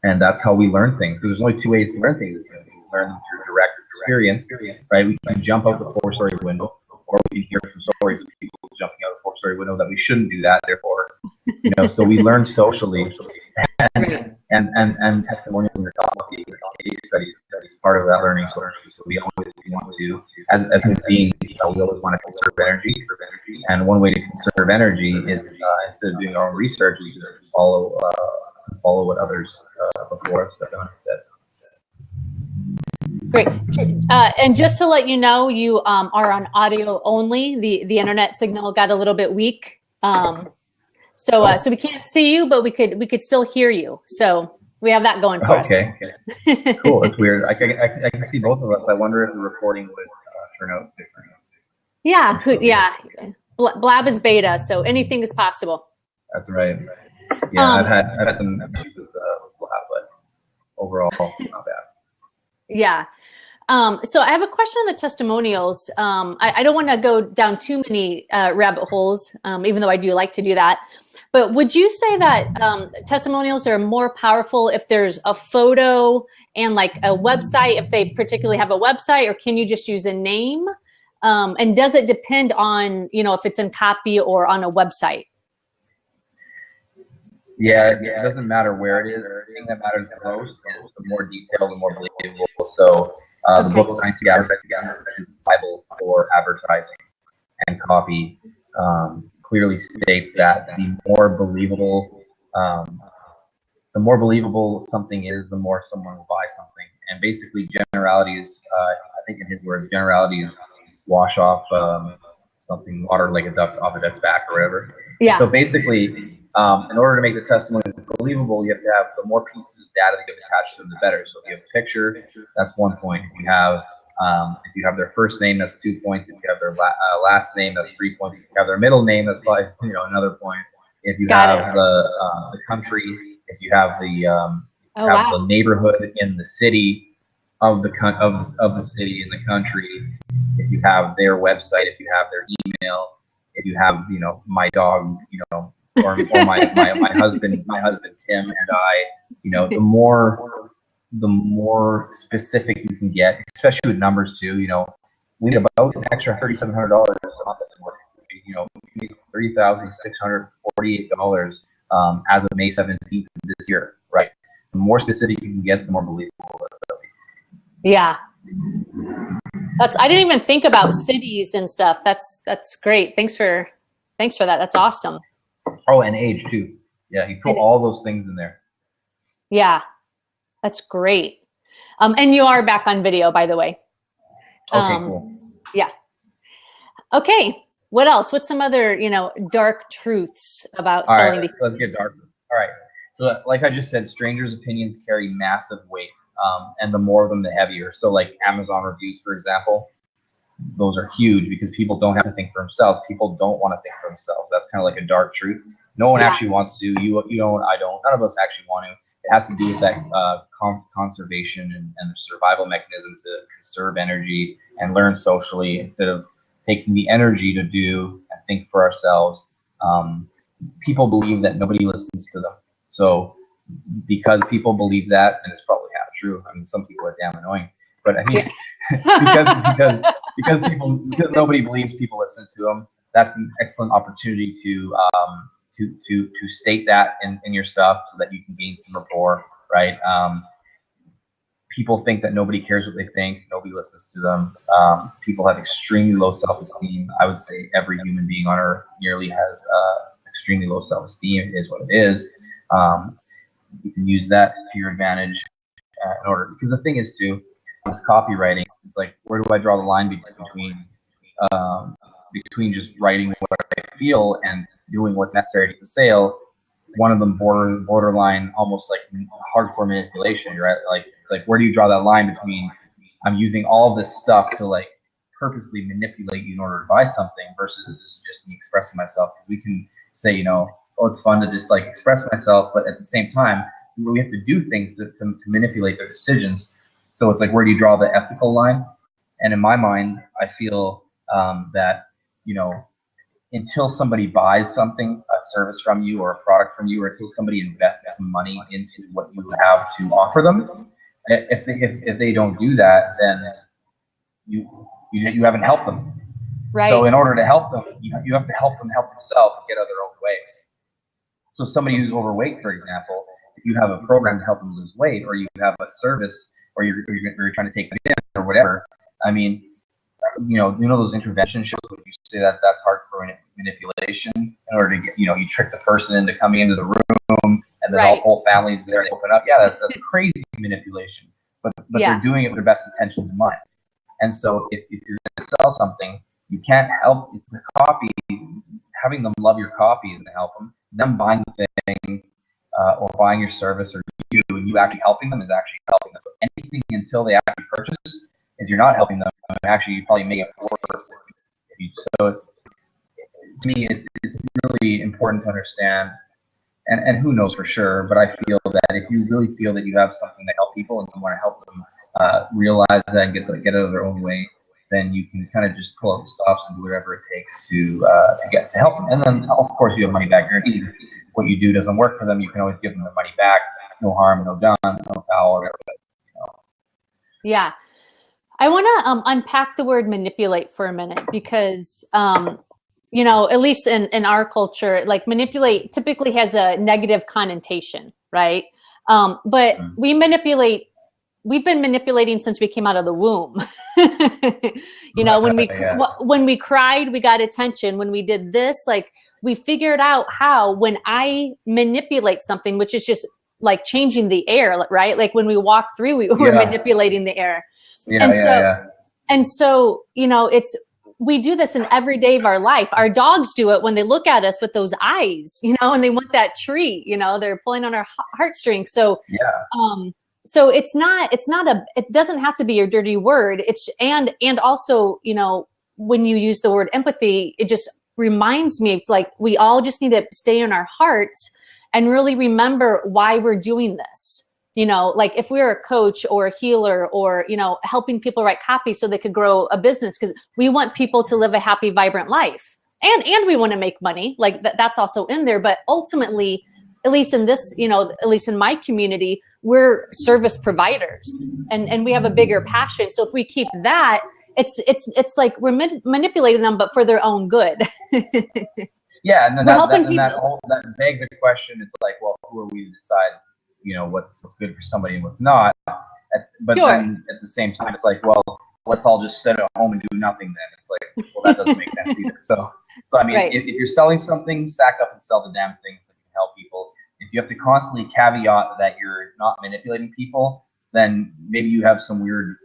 And that's how we learn things. Because there's only 2 ways to learn things. We learn them through direct experience, right? We can jump out the 4-story window, or we can hear from stories of people jumping out a 4-story window that we shouldn't do that. Therefore, so we learn socially, and testimonials in the copy, case studies is part of that learning source. So we always want to, as human beings, we always want to conserve energy. And one way to conserve energy is instead of doing our own research, we just follow what others before us have done and said. Great. And just to let you know, you are on audio only. The internet signal got a little bit weak. So we can't see you, but we could still hear you. So we have that going for us. Okay. Cool. It's weird. I can see both of us. I wonder if the recording would turn out different. Yeah. Blab is beta, so anything is possible. That's right. Yeah, I've had some issues with Blab, but overall, not bad. Yeah. So I have a question on the testimonials. I don't want to go down too many rabbit holes, even though I do like to do that. But would you say that testimonials are more powerful if there's a photo and like a website, if they particularly have a website, or can you just use a name? And does it depend on, if it's in copy or on a website? Yeah, it doesn't matter where it is. The thing that matters most is the more detailed, the more believable. So the book Scientific Advertising is the Bible for advertising and copy. Clearly states that the more believable something is, the more someone will buy something. And basically, generalities, I think in his words, generalities wash off something, water like a duck off a duck's back or whatever. Yeah. So basically, in order to make the testimony believable, you have to have the more pieces of data that you have attached to them, the better. So if you have a picture, that's 1 point. If you have their first name, that's 2 points. If you have their last name, that's 3 points. If you have their middle name, that's probably another point. If you have the country, if you have the neighborhood in the city of the city in the country, if you have their website, if you have their email, if you have my dog, or my husband Tim and I, the more specific you can get, especially with numbers too. We need about an extra $3,700 a month. We need $30,648 as of May 17th of this year. Right. The more specific you can get, the more believable it'll be. Yeah. I didn't even think about cities and stuff. That's great. Thanks for that. That's awesome. Oh, and age too. Yeah, he put all those things in there. Yeah, that's great. And you are back on video, by the way. Okay, cool. Yeah. Okay. What else? What's some other, dark truths about selling? All right, let's get dark. All right. So, like I just said, strangers' opinions carry massive weight, and the more of them, the heavier. So, like Amazon reviews, for example, those are huge because people don't have to think for themselves. People don't want to think for themselves. That's kind of like a dark truth. No one actually wants to. You don't. I don't. None of us actually want to. It has to do with that conservation and the survival mechanism to conserve energy and learn socially instead of taking the energy to do and think for ourselves. People believe that nobody listens to them. So because people believe that, and it's probably half true. I mean, some people are damn annoying, but I mean, because because nobody believes people listen to them. That's an excellent opportunity to state that in your stuff so that you can gain some rapport, right? People think that nobody cares what they think, nobody listens to them. People have extremely low self-esteem. I would say every human being on earth nearly has extremely low self-esteem. It is what it is. You can use that to your advantage in order, because the thing is too, this copywriting, it's like, where do I draw the line between just writing what I feel and doing what's necessary to get the sale? One of them borderline almost like hardcore manipulation, right? Like, it's like, where do you draw that line between I'm using all of this stuff to like purposely manipulate you in order to buy something versus this is just me expressing myself? We can say, you know, oh, it's fun to just like express myself, but at the same time, we have to do things to manipulate their decisions. So it's like, where do you draw the ethical line? And in my mind, I feel that, you know, until somebody buys something, a service from you or a product from you, or until somebody invests some money into what you have to offer them, if they don't do that, then you haven't helped them. Right. So in order to help them, you have to help them help themselves and get out of their own way. So somebody who's overweight, for example, if you have a program to help them lose weight, or you have a service, or you're trying to take them in or whatever, I mean, you know those intervention shows where you say that that's hardcore manipulation in order to get, you know, you trick the person into coming into the room and then the whole family's there and open up. Yeah, that's crazy manipulation. But they're doing it with their best intentions in mind. And so if you're going to sell something, you can't help the copy. Having them love your copy isn't help them. Them buying the thing or buying your service or you actually helping them is actually helping them. So anything until they actually purchase is you're not helping them. Actually, you probably make it worse. So it's, to me, it's really important to understand, and who knows for sure, but I feel that if you really feel that you have something to help people and you want to help them realize that and get out of their own way, then you can kind of just pull out the stops and do whatever it takes to help them. And then, of course, you have money back guarantees. If what you do doesn't work for them, you can always give them the money back. No harm, no done, no foul, whatever. You know. Yeah. I want to unpack the word manipulate for a minute because, you know, at least in our culture, like manipulate typically has a negative connotation, right? But we've been manipulating since we came out of the womb. You know, when we cried, we got attention. When we did this, like we figured out how, when I manipulate something, which is just like changing the air, right? Like when we walk through, we're manipulating the air. And so, you know, we do this in every day of our life. Our dogs do it when they look at us with those eyes, you know, and they want that treat, you know, they're pulling on our heartstrings. So, so it doesn't have to be your dirty word. And also, you know, when you use the word empathy, it just reminds me, it's like, we all just need to stay in our hearts and really remember why we're doing this. You know, like if we're a coach or a healer or, you know, helping people write copy so they could grow a business, because we want people to live a happy, vibrant life. And we want to make money, like that's also in there. But ultimately, at least in this, you know, at least in my community, we're service providers and we have a bigger passion. So if we keep that, it's like we're manipulating them, but for their own good. Yeah. And then that begs the question. It's like, well, who are we to decide, you know, what's good for somebody and what's not? But then at the same time, it's like, well, let's all just sit at home and do nothing then. It's like, well, that doesn't make sense either. So I mean, if you're selling something, stack up and sell the damn things that can help people. If you have to constantly caveat that you're not manipulating people, then maybe you have some weird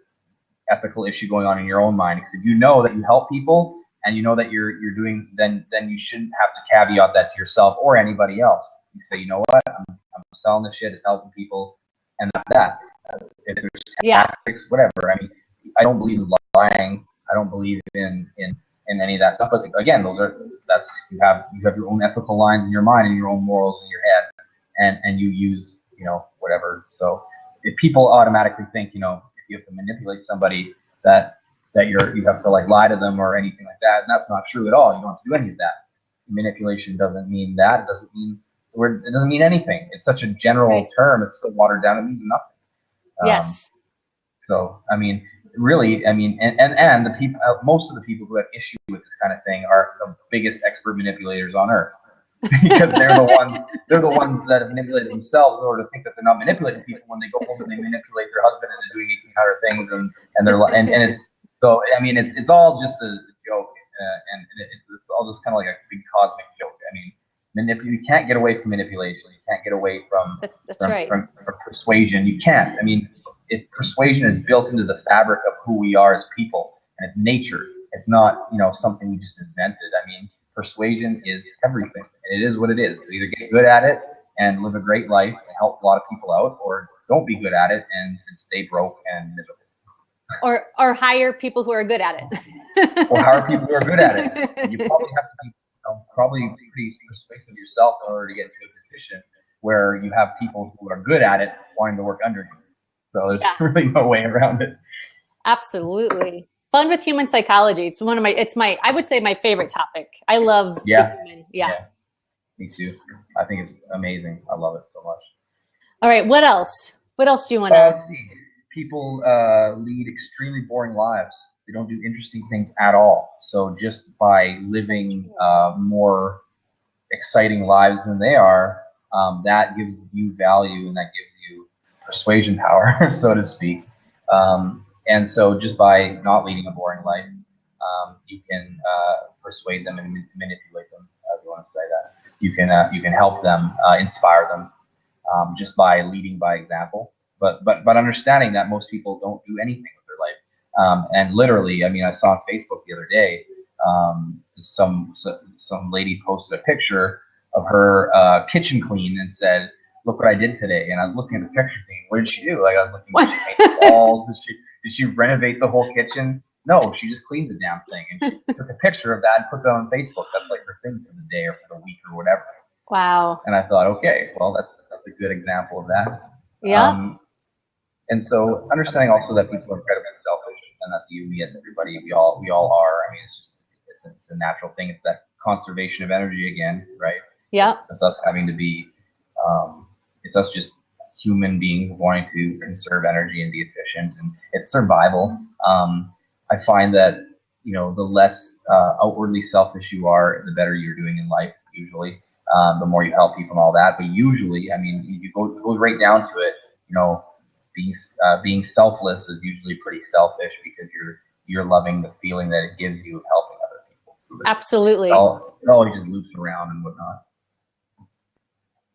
ethical issue going on in your own mind. Because if you know that you help people and you know that you're doing, then you shouldn't have to caveat that to yourself or anybody else. You say, you know what, I'm selling this shit, it's helping people, and that's that. If there's tactics, whatever. I mean, I don't believe in lying. I don't believe in any of that stuff. But again, you have your own ethical lines in your mind and your own morals in your head, and you use, you know, whatever. So if people automatically think, you know, if you have to manipulate somebody that you have to like lie to them or anything like that, and that's not true at all. You don't have to do any of that. Manipulation doesn't mean that. It doesn't mean anything. It's such a general term. It's so watered down. It means nothing. Yes. So, I mean, really, I mean, and the people, most of the people who have issue with this kind of thing are the biggest expert manipulators on earth. Because they're the ones that have manipulated themselves in order to think that they're not manipulating people when they go home and they manipulate their husband into doing 1,800 things, and they're and it's so, I mean, it's all just a joke, and it's all just kind of like a big cosmic joke. I mean, you can't get away from manipulation. You can't get away from from persuasion. You can't. I mean, if persuasion is built into the fabric of who we are as people, and it's nature. It's not, something we just invented. I mean, persuasion is everything. It is what it is. So either get good at it and live a great life and help a lot of people out, or don't be good at it and stay broke and miserable. Or hire people who are good at it. Or hire people who are good at it. You probably have to be probably pretty persuasive yourself in order to get to a position where you have people who are good at it wanting to work under you. So there's really no way around it. Absolutely. Fun with human psychology. It's I would say my favorite topic. I love human. Yeah. Me too. I think it's amazing. I love it so much. All right. What else? What else do you want to Let's see. People lead extremely boring lives. They don't do interesting things at all. So just by living more exciting lives than they are, that gives you value and that gives you persuasion power, so to speak. And so just by not leading a boring life, you can persuade them and manipulate them, if you want to say that. You can help them, inspire them, just by leading by example. But understanding that most people don't do anything with their life. And literally, I mean, I saw on Facebook the other day, some lady posted a picture of her kitchen clean and said, "Look what I did today." And I was looking at the picture thinking, what did she do? Like, I was looking, did she paint the walls? Did she renovate the whole kitchen? No, she just cleaned the damn thing. And she took a picture of that and put that on Facebook. That's like her thing for the day or for the week or whatever. Wow. And I thought, okay, well, that's a good example of that. Yeah. And so understanding also that people are incredibly selfish, and that you, me, and everybody, we all are. I mean, it's a natural thing. It's that conservation of energy again, right? Yeah. It's us having to be, it's us just human beings wanting to conserve energy and be efficient, and it's survival. I find that, the less outwardly selfish you are, the better you're doing in life, usually. The more you help people and all that. But usually, I mean, you go right down to it, being selfless is usually pretty selfish, because you're loving the feeling that it gives you of helping other people. So absolutely. It always just loops around and whatnot.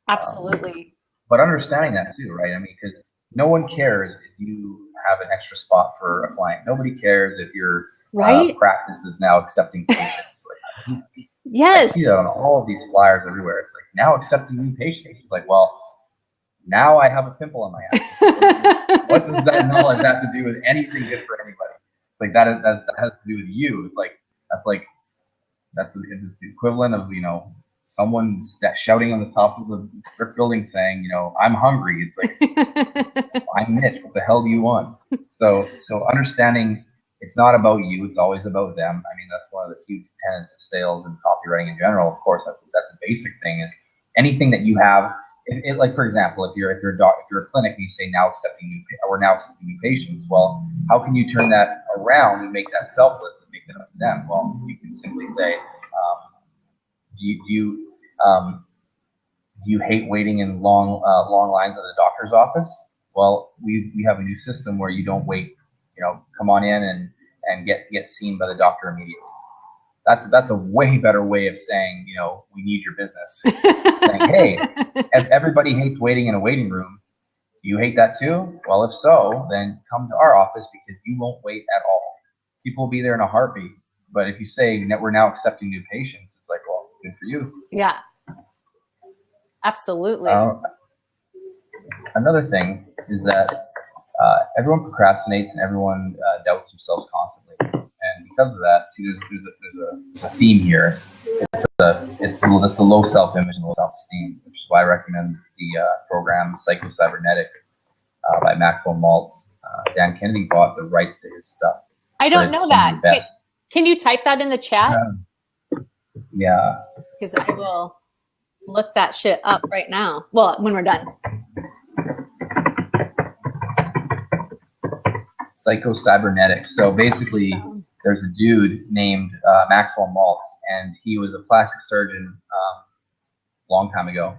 Absolutely. But understanding that too, right? I mean, because no one cares if you have an extra spot for a client. Nobody cares if your practice is now accepting patients. Like, yes. I see that on all of these flyers everywhere. It's like, now accepting new patients. It's like, well, now I have a pimple on my ass. What does that knowledge have to do with anything good for anybody? Like that has to do with you. It's like that's the equivalent of someone shouting on the top of the brick building saying, I'm hungry. It's like, I'm Mitch. What the hell do you want? So understanding it's not about you. It's always about them. I mean, that's one of the huge tenets of sales and copywriting in general. Of course, that's a basic thing. Is anything that you have. Like, for example, if you're a clinic and you say we're now accepting new patients, well, how can you turn that around and make that selfless and make that up to them? Well, you can simply say, do you hate waiting in long lines at the doctor's office? Well, we have a new system where you don't wait. Come on in and get seen by the doctor immediately. That's a way better way of saying, we need your business. Saying, hey, if everybody hates waiting in a waiting room, do you hate that too? Well, if so, then come to our office, because you won't wait at all. People will be there in a heartbeat. But if you say that we're now accepting new patients, it's like, well, good for you. Yeah. Absolutely. Another thing is that everyone procrastinates and everyone doubts themselves constantly. And because of that, see, there's a theme here. It's the low self-image and low self-esteem, which is why I recommend the program Psycho-Cybernetics by Maxwell Maltz. Dan Kennedy bought the rights to his stuff. I don't know that. Can you type that in the chat? Yeah. Because I will look that shit up right now. Well, when we're done. Psycho-Cybernetics. So basically, there's a dude named Maxwell Maltz, and he was a plastic surgeon long time ago.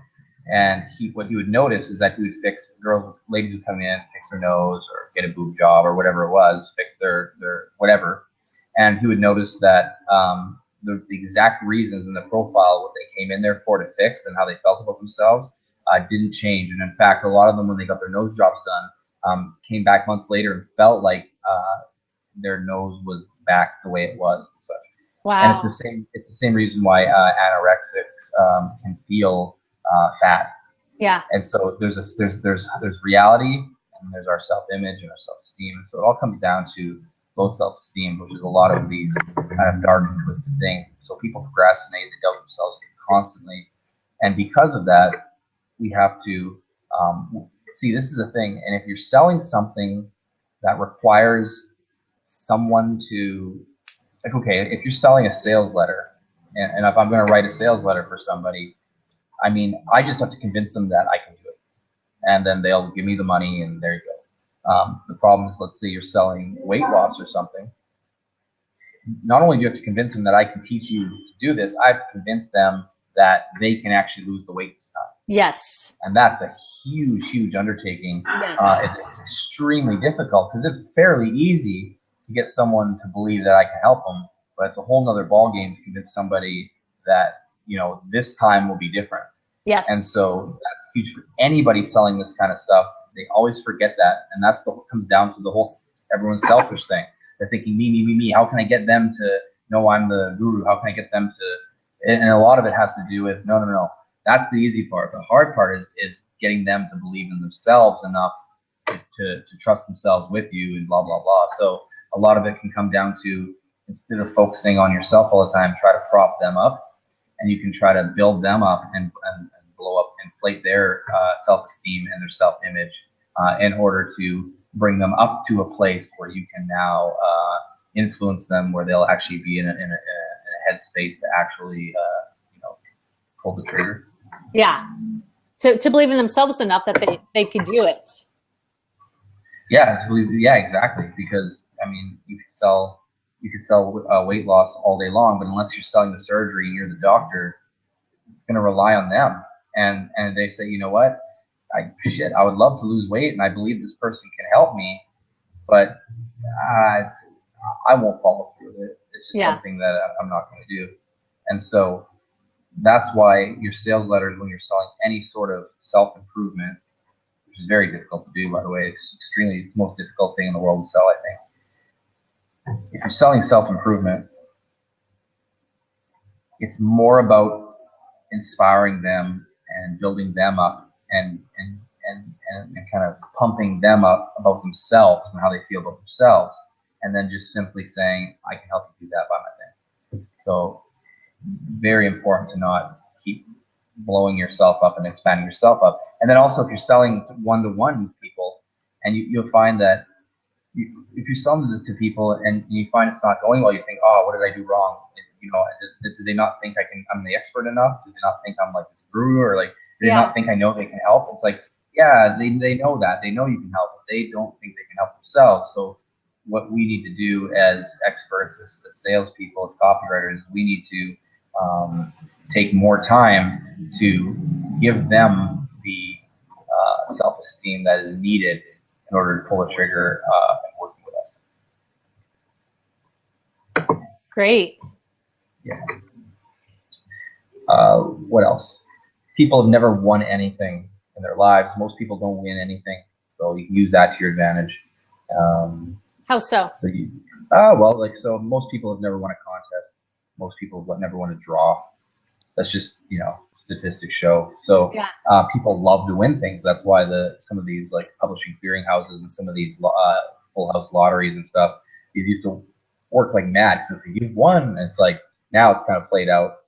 And what he would notice is that he would fix ladies would come in, fix their nose or get a boob job or whatever it was, fix their whatever. And he would notice that the exact reasons in the profile, what they came in there for to fix and how they felt about themselves, didn't change. And in fact, a lot of them, when they got their nose jobs done, came back months later and felt like their nose was back the way it was and such. Wow. And it's the same reason why anorexics can feel fat. Yeah. And so there's reality, and there's our self-image and our self-esteem. And so it all comes down to low self-esteem, which is a lot of these kind of dark and twisted things. So people procrastinate, they doubt themselves constantly. And because of that, we have to see, this is the thing. And if you're selling something that requires someone to, like, okay, if you're selling a sales letter, and if I'm going to write a sales letter for somebody, I mean, I just have to convince them that I can do it. And then they'll give me the money, and there you go. The problem is, let's say you're selling weight loss or something. Not only do you have to convince them that I can teach you to do this, I have to convince them that they can actually lose the weight this time. Yes. And that's a huge, huge undertaking. Yes. It's extremely difficult because it's fairly easy to get someone to believe that I can help them, but it's a whole nother ballgame to convince somebody that, you know, this time will be different. Yes. And so that's huge for anybody selling this kind of stuff. They always forget that. And that's what comes down to the whole everyone's selfish thing. They're thinking, me, me, me, me. How can I get them to know I'm the guru? How can I get them to, and a lot of it has to do with, no. That's the easy part. The hard part is getting them to believe in themselves enough to trust themselves with you and blah, blah, blah. So a lot of it can come down to, instead of focusing on yourself all the time, try to prop them up, and you can try to build them up and blow up, inflate their self-esteem and their self-image in order to bring them up to a place where you can now influence them, where they'll actually be in a headspace to actually pull the trigger. Yeah. To believe in themselves enough that they could do it. Yeah, exactly. Because I mean, you could sell weight loss all day long, but unless you're selling the surgery and you're the doctor, it's going to rely on them. And they say, you know what, I would love to lose weight, and I believe this person can help me, but I won't follow through with it. It's just something that I'm not going to do. And so that's why your sales letters, when you're selling any sort of self-improvement, which is very difficult to do, by the way, it's the most difficult thing in the world to sell, I think. If you're selling self-improvement, it's more about inspiring them and building them up and kind of pumping them up about themselves and how they feel about themselves, and then just simply saying, I can help you do that by my thing. So very important to not keep blowing yourself up and expanding yourself up. And then also, if you're selling one-to-one with people, and you'll find that if you're selling this to people and you find it's not going well, you think, oh, what did I do wrong? You know, do they not think I'm the expert enough? Do they not think I'm like this guru, or like, do they not think I know they can help? It's like, yeah, they know that. They know you can help, but they don't think they can help themselves. So what we need to do as experts, as salespeople, as copywriters, we need to take more time to give them the self-esteem that is needed in order to pull the trigger and working with us. Great. Yeah. What else? People have never won anything in their lives. Most people don't win anything, so you can use that to your advantage. How so? So most people have never won a contest. Most people have never won a draw. That's just, statistics show. So people love to win things. That's why some of these like publishing clearinghouses and some of these full house lotteries and stuff, these used to work like mad, since you've won. And it's like, now it's kind of played out.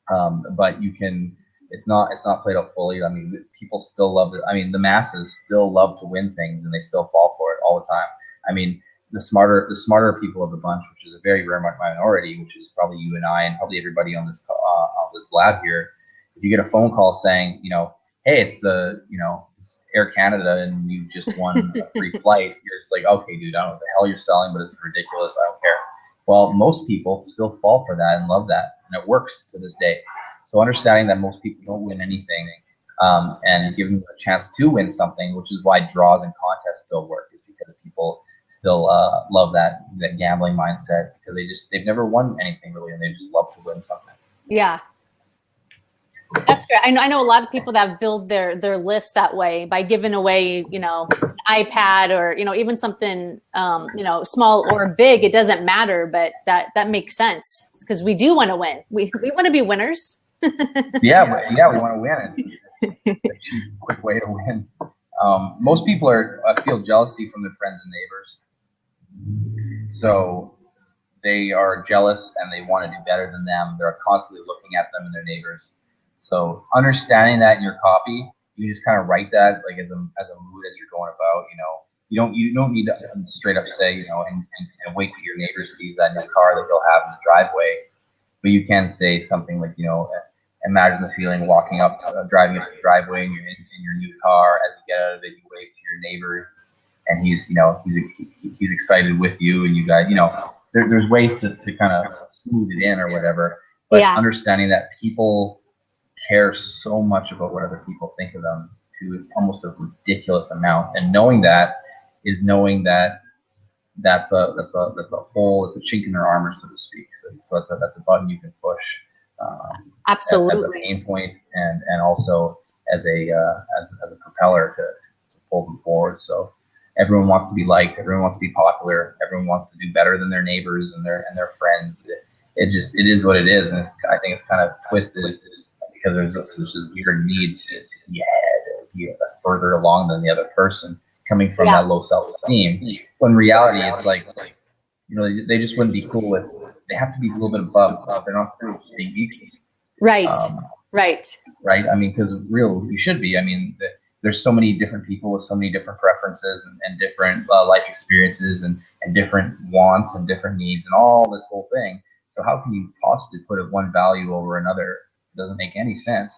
But it's not played out fully. I mean, people still love it. I mean, the masses still love to win things, and they still fall for it all the time. I mean, the smarter people of the bunch, which is a very rare minority, which is probably you and I and probably everybody on this lab here. If you get a phone call saying, hey, Air Canada and you just won a free flight, you're just like, okay, dude, I don't know what the hell you're selling, but it's ridiculous. I don't care. Well, most people still fall for that and love that, and it works to this day. So understanding that most people don't win anything, and giving them a chance to win something, which is why draws and contests still work, is because people still love that gambling mindset, because they've never won anything really, and they just love to win something. Yeah. That's great. I know a lot of people that build their list that way by giving away, you know, an iPad or, you know, even something, you know, small or big. It doesn't matter, but that makes sense because we do want to win. We want to be winners. Yeah, we want to win. It's a cheap, quick way to win. Most people feel jealousy from their friends and neighbors, so they are jealous and they want to do better than them. They're constantly looking at them and their neighbors. So understanding that in your copy, you just kind of write that like as a mood as you're going about. You know, you don't need to straight up say, you know, and wait till your neighbor sees that new car that you'll have in the driveway. But you can say something like, you know, imagine the feeling walking up, driving up the driveway in your new car. As you get out of it, you wave to your neighbor, and he's excited with you, and you guys, you know, there's ways to kind of smooth it in or whatever. But understanding that people care so much about what other people think of them to almost a ridiculous amount, and knowing that is knowing that that's a hole, it's a chink in their armor, so to speak. So that's a button you can push. Absolutely. As a pain point, and also as a propeller to pull them forward. So everyone wants to be liked, everyone wants to be popular, everyone wants to do better than their neighbors and their friends. It is what it is, and I think it's kind of twisted because there's this weird need to be ahead, be further along than the other person, coming from that low self-esteem. When in reality, it's like, you know, they just wouldn't be cool with. They have to be a little bit above. They're not proof. They need to be. Right. Right. I mean, because you should be. I mean, there's so many different people with so many different preferences and different life experiences and different wants and different needs and all this whole thing. So how can you possibly put one value over another? It doesn't make any sense.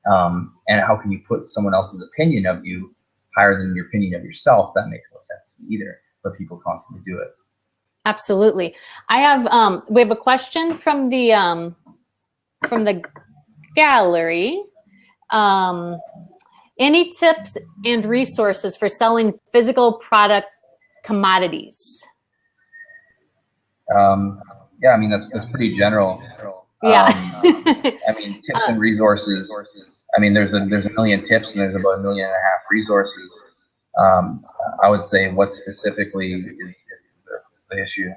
And how can you put someone else's opinion of you higher than your opinion of yourself? That makes no sense to me either. But people constantly do it. Absolutely. I have we have a question from the gallery. Any tips and resources for selling physical product commodities? Yeah, I mean that's pretty general. Yeah. I mean, tips and resources. I mean, there's a million tips and there's about 1.5 million resources. I would say what specifically is the issue.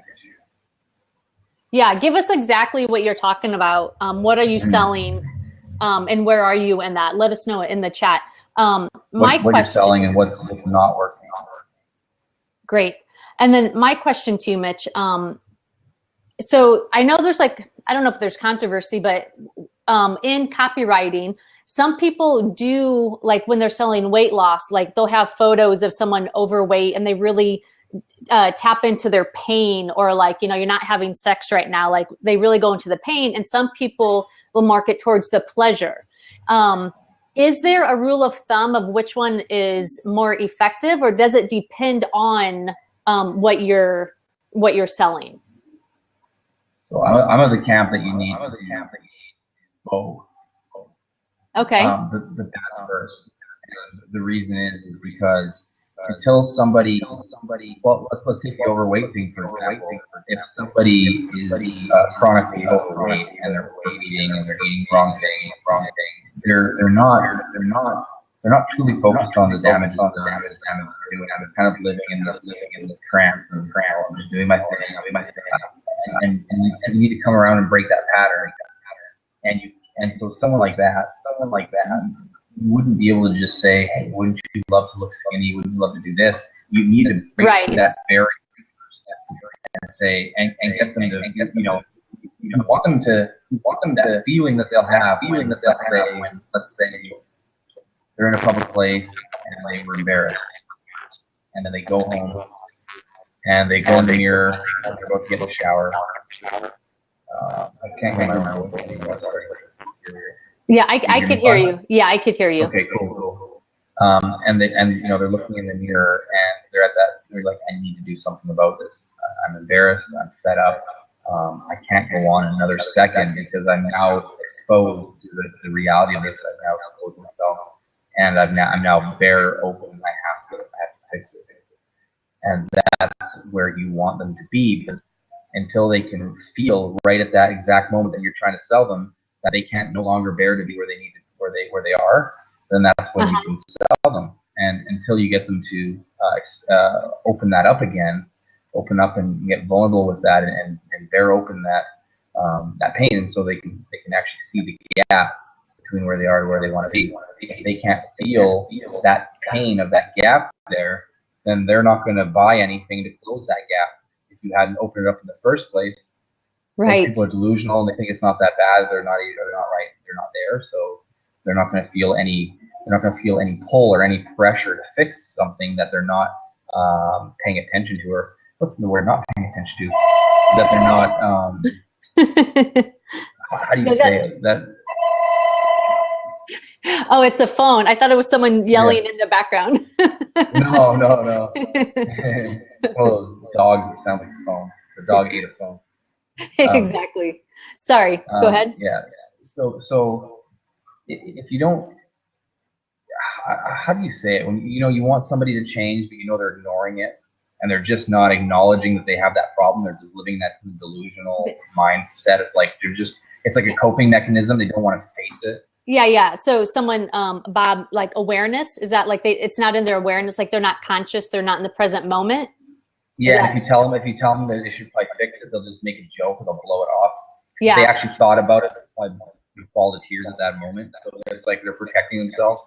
Yeah, give us exactly what you're talking about. What are you selling, and where are you in that? Let us know in the chat. What you're selling and what's not working. Great. And then my question to you, Mitch. So I know there's I don't know if there's controversy, but in copywriting, some people do, like when they're selling weight loss, like they'll have photos of someone overweight and they really tap into their pain, or like, you know, you're not having sex right now. Like they really go into the pain, and some people will market towards the pleasure. Is there a rule of thumb of which one is more effective, or does it depend on what you're selling? So I'm of the camp that you need both. Okay. The first. And the reason is because until somebody, well, let's take the overweight thing for example. If somebody is chronically overweight and they're eating and they're eating wrong thing, they're not truly focused on the damage they're doing. They're kind of living in this trance and I'm just doing my thing, and you need to come around and break that pattern. And so someone like that wouldn't be able to just say, hey, wouldn't you love to look skinny? Wouldn't you love to do this? You need to break that barrier and say, and get them to, you want them to that feeling that they'll have when, let's say they're in a public place and they were embarrassed, and then they go home and they go in the mirror and they're about to get in the shower. I can't remember what it was. Yeah, I could hear you. Yeah, I could hear you. Okay, cool. And you know, they're looking in the mirror and they're at that, they're like, I need to do something about this. I'm embarrassed. I'm fed up. I can't go on another second because I'm now exposed to the reality of this. I've now exposed myself, and I'm now bare open. I have to fix it. And that's where you want them to be, because until they can feel right at that exact moment that you're trying to sell them that they can't no longer bear to be where they need to, where they are, then that's when you can sell them. And until you get them to open that up again, open up and get vulnerable with that, and bear open that that pain, and so they can actually see the gap between where they are and where they want to be. If they can't feel that pain of that gap there, then they're not going to buy anything to close that gap. If you hadn't opened it up in the first place, right? People are delusional and they think it's not that bad. They're not right. They're not there, so they're not going to feel any. They're not going to feel any pull or any pressure to fix something that they're not paying attention to, or what's the word? Not paying attention to. That they're not. How do you say it? That. Oh, it's a phone. I thought it was someone yelling in the background. No. One of those dogs that sound like a phone. The dog ate a phone. Exactly. Sorry. Go ahead. Yes. So if you don't, how do you say it? When you want somebody to change, but they're ignoring it, and they're just not acknowledging that they have that problem. They're just living that delusional mindset of like it's like a coping mechanism. They don't want to face it. Yeah. So someone, Bob, like awareness, is that like it's not in their awareness, like they're not conscious, they're not in the present moment? Yeah, if you tell them that they should probably fix it, they'll just make a joke or they'll blow it off. Yeah. If they actually thought about it, they'll probably fall to tears at that moment. So it's like they're protecting themselves.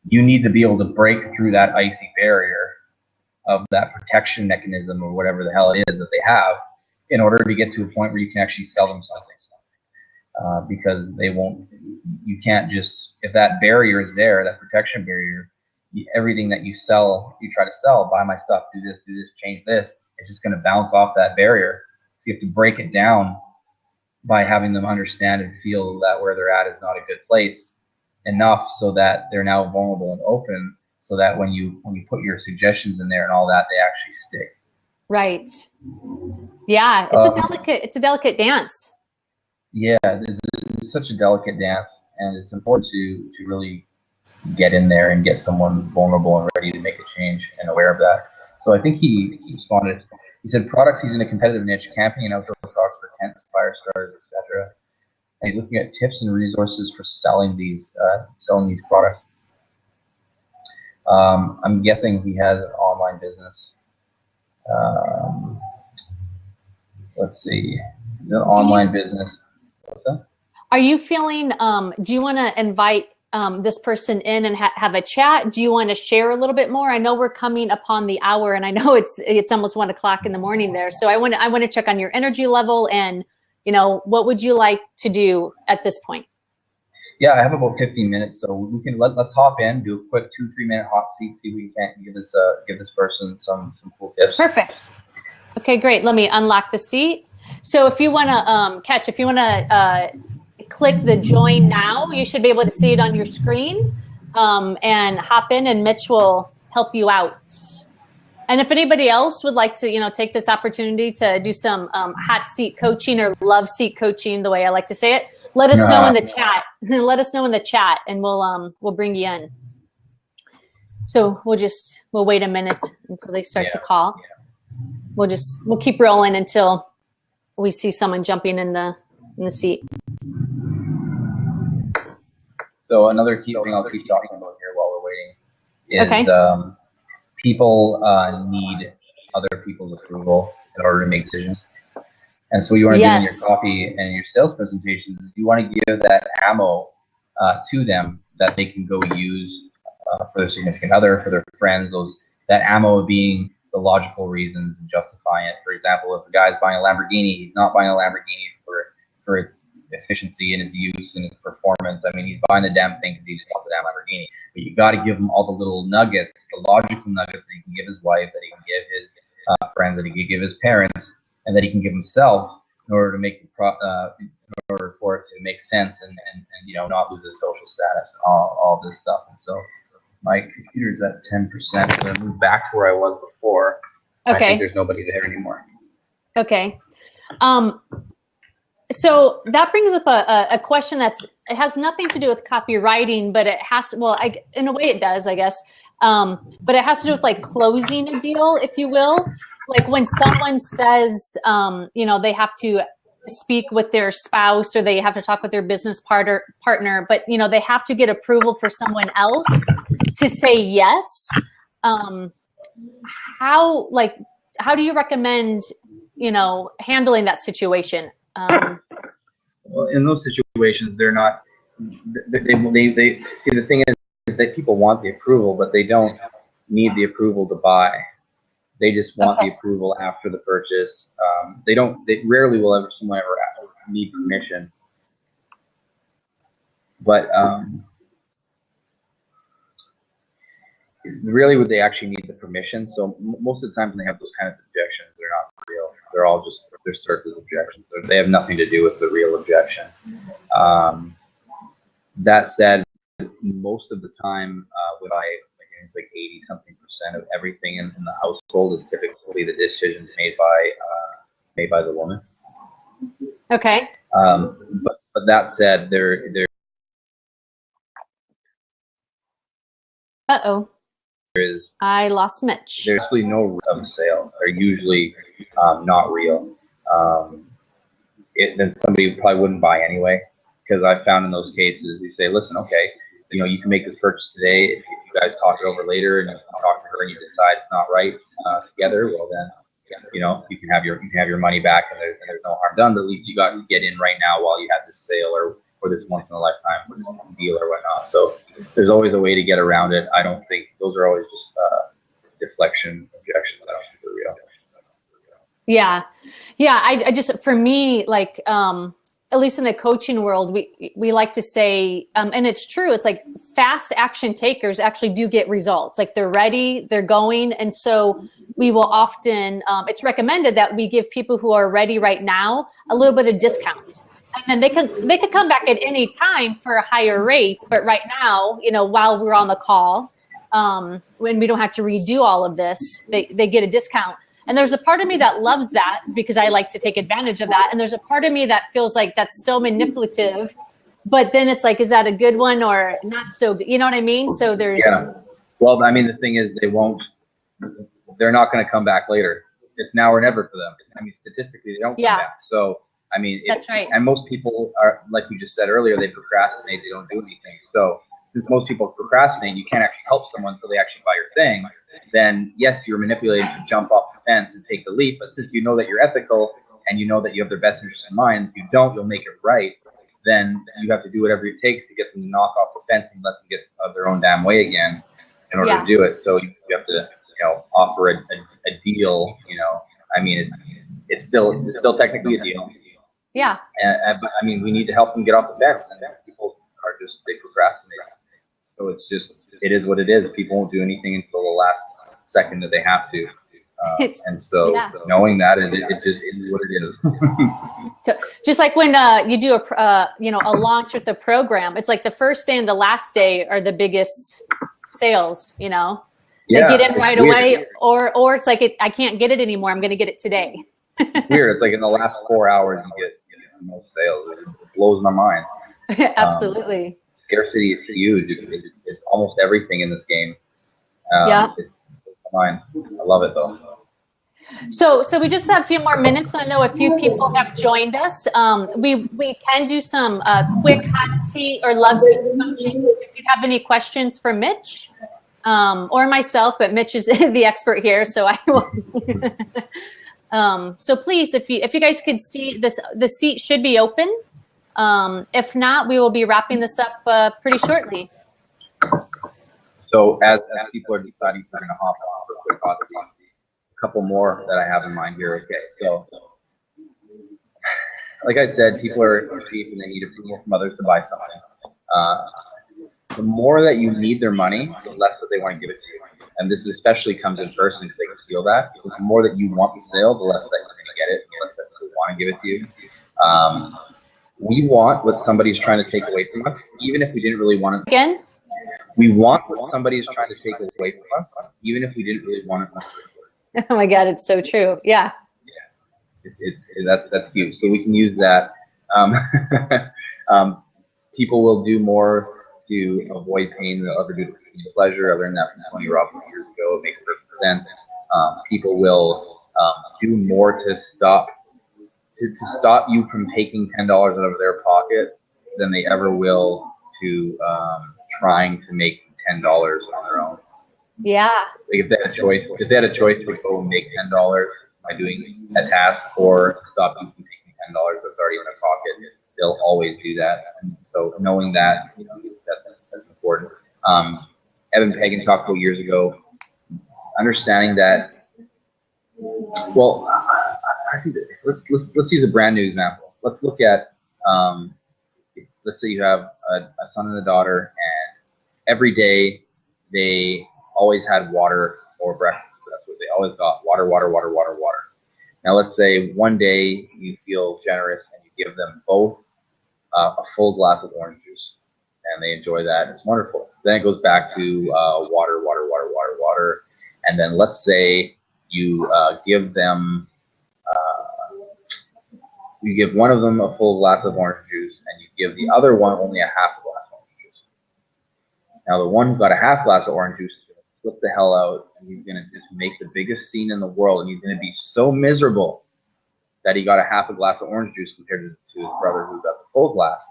You need to be able to break through that icy barrier of that protection mechanism or whatever the hell it is that they have in order to get to a point where you can actually sell them something. Because you can't just, if that barrier is there, that protection barrier, everything that you try to sell, buy my stuff, do this, change this, it's just going to bounce off that barrier. So you have to break it down by having them understand and feel that where they're at is not a good place enough, so that they're now vulnerable and open, so that when you put your suggestions in there and all that, they actually stick. Right. Yeah, it's a delicate dance. Yeah, it's such a delicate dance, and it's important to really get in there and get someone vulnerable and ready to make a change and aware of that. So I think he responded. He said products he's in a competitive niche, camping and outdoor products for tents, fire starters, etc. And he's looking at tips and resources for selling these products. I'm guessing he has an online business. Let's see, the online business. What's that? Are you feeling, do you want to invite this person in and have a chat? Do you want to share a little bit more? I know we're coming upon the hour, and I know it's almost 1 o'clock in the morning there. So I want to check on your energy level, and what would you like to do at this point? Yeah, I have about 15 minutes, so we can let's hop in, do a quick 2-3 minute hot seat, see if we can give this person some cool tips. Perfect. Okay, great. Let me unlock the seat. So if you want to click the join now, you should be able to see it on your screen, and hop in, and Mitch will help you out. And if anybody else would like to, take this opportunity to do some hot seat coaching or love seat coaching, the way I like to say it, let us know in the chat. Let us know in the chat, and we'll bring you in. So we'll wait a minute until they start to call. Yeah. We'll keep rolling until we see someone jumping in the seat. So another key thing I'll keep talking about here while we're waiting is people need other people's approval in order to make decisions. And so what you want to do in your copy and your sales presentations is you want to give that ammo to them that they can go use for their significant other, for their friends. That ammo being the logical reasons and justifying it. For example, if a guy's buying a Lamborghini, he's not buying a Lamborghini for its efficiency and its use and its performance. I mean, he's buying the damn thing because he just wants a damn Lamborghini. But you got to give him all the little nuggets, the logical nuggets that he can give his wife, that he can give his friends, that he can give his parents, and that he can give himself in order to make in order for it to make sense and not lose his social status and all this stuff. And so My computer's at 10%. I'm going to move back to where I was before. I think Okay. there's nobody there anymore. Okay. So that brings up a question it has nothing to do with copywriting, but it has, well, in a way it does, I guess. But it has to do with like closing a deal, if you will. Like when someone says, you know, they have to speak with their spouse or they have to talk with their business partner, but, you know, they have to get approval for someone else to say yes. How do you recommend, you know, handling that situation? Well, in those situations, they're not, they see, the thing is that people want the approval, but they don't need the approval to buy. They just want the approval after the purchase. They rarely will someone ever need permission. But really, would they actually need the permission? So most of the time when they have those kind of objections, they're not real. They're all just, they're surface objections. They have nothing to do with the real objection. That said, most of the time, it's like 80-something% of everything in the household is typically the decisions made by the woman. Okay. But that said, there is, I lost Mitch. there's actually no risk of sale. They're usually not real. Then somebody probably wouldn't buy anyway, because I found in those cases, you say, listen, okay, you know, you can make this purchase today. If you guys talk it over later and you talk to her and you decide it's not right together, well then, you know, you can have your money back and there's no harm done. But at least you got to get in right now while you have this sale or this once in a lifetime or this deal or whatnot. So there's always a way to get around it. I don't think those are always just deflection objections. I don't think they're real. Yeah. I just, for me, like, at least in the coaching world, we like to say, and it's true, it's like fast action takers actually do get results. Like they're ready, they're going. And so we will often, it's recommended that we give people who are ready right now a little bit of discount. And then they could come back at any time for a higher rate. But right now, you know, while we're on the call, when we don't have to redo all of this, they get a discount. And there's a part of me that loves that because I like to take advantage of that. And there's a part of me that feels like that's so manipulative. But then it's like, is that a good one or not so good? You know what I mean? So there's... Yeah. Well, I mean, the thing is they're not going to come back later. It's now or never for them. I mean, statistically, they don't come back. So, I mean... That's right. And most people are, like you just said earlier, they procrastinate, they don't do anything. So since most people procrastinate, you can't actually help someone until they actually buy your thing. Then yes, you're manipulated to jump off the fence and take the leap. But since you know that you're ethical and you know that you have their best interests in mind, if you don't, you'll make it right. Then you have to do whatever it takes to get them to knock off the fence and let them get their own damn way again in order to do it. So you have to, you know, offer a deal. You know, I mean, it's still technically a deal. Yeah. But I mean, we need to help them get off the fence, and people are they procrastinate. So it is what it is. People won't do anything until the last second that they have to. And so knowing that, it just is what it is. So, just like when you do a launch with a program, it's like the first day and the last day are the biggest sales, you know. Yeah, they get in right away, or it's like I can't get it anymore. I'm going to get it today. It's weird. It's like in the last 4 hours you get the most sales. It blows my mind. Absolutely. Scarcity is huge. It's almost everything in this game. It's mine. I love it though. So we just have a few more minutes. I know a few people have joined us. We can do some quick hot seat or love seat coaching. If you have any questions for Mitch or myself, but Mitch is the expert here, so I will. So please, if you guys could see this, the seat should be open. If not, we will be wrapping this up pretty shortly. So as people are deciding they're going to hop on for a quick hot seat, a couple more that I have in mind here. Okay, so like I said, people are cheap and they need approval from others to buy something. The more that you need their money, the less that they want to give it to you. And this especially comes in person because they can feel that. The more that you want the sale, the less that you're going to get it, the less that they want to give it to you. We want what somebody's trying to take away from us, even if we didn't really want it. Again? we want what somebody is trying to take away from us, even if we didn't really want it. Oh my God, it's so true. Yeah. That's huge. So we can use that. People will do more to avoid pain than they'll ever do to pleasure. I learned that from Tony Robbins years ago. It makes perfect sense. People will do more to stop you from taking $10 out of their pocket than they ever will to trying to make $10 on their own. Yeah. Like if they had a choice to go and make $10 by doing a task or stop you from taking $10 that's already in their pocket, they'll always do that. And so knowing that, that's important. Evan Pagan talked about years ago, understanding that. Well, I think that let's use a brand new example. Let's look at let's say you have a son and a daughter, and every day they always had water for breakfast. That's what they always got: water, water, water, water, water. Now let's say one day you feel generous and you give them both a full glass of orange juice, and they enjoy that. It's wonderful. Then it goes back to water, water, water, water, water, and then let's say you give them you give one of them a full glass of orange juice, and you give the other one only a half a glass of orange juice. Now the one who got a half glass of orange juice is going to flip the hell out, and he's going to just make the biggest scene in the world, and he's going to be so miserable that he got a half a glass of orange juice compared to his brother who got the full glass.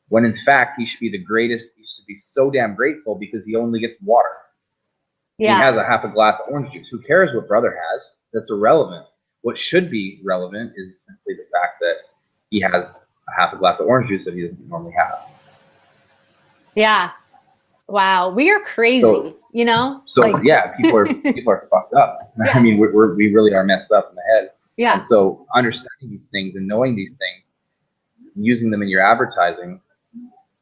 When in fact he should be the greatest. He should be so damn grateful because he only gets water. Yeah. He has a half a glass of orange juice. Who cares what brother has? That's irrelevant. What should be relevant is simply the fact that he has a half a glass of orange juice that he doesn't normally have. Yeah. Wow. We are crazy, So yeah, people are fucked up. Yeah. I mean, we really are messed up in the head. Yeah. And so understanding these things and knowing these things, using them in your advertising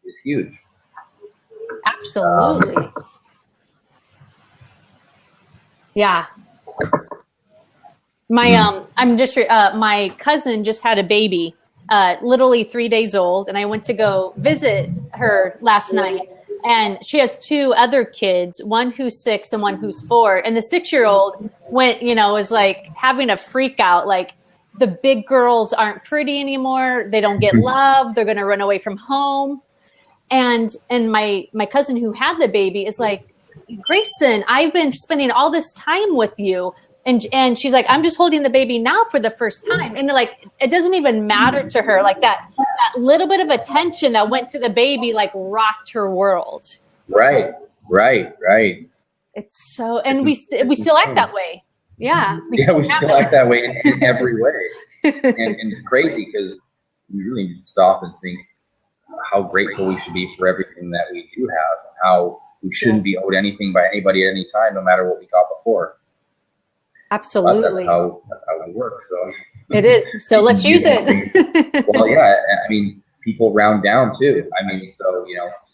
is huge. Absolutely. Yeah. My cousin just had a baby, literally 3 days old, and I went to go visit her last night. And she has two other kids, one who's 6 and one who's 4. And the 6-year-old was like having a freak out, like the big girls aren't pretty anymore. They don't get love. They're going to run away from home. And my cousin who had the baby is like, Grayson, I've been spending all this time with you. And she's like, I'm just holding the baby now for the first time. And like, it doesn't even matter to her. Like that little bit of attention that went to the baby, like rocked her world. Right. It's so, and we still act that way. Yeah. We still act that way in every way. and it's crazy because we really need to stop and think how grateful we should be for everything that we do have, and how we shouldn't be owed anything by anybody at any time, no matter what we got before. Absolutely. That's how we work. So it is. So let's use it. Well, yeah. I mean, people round down too. I mean, so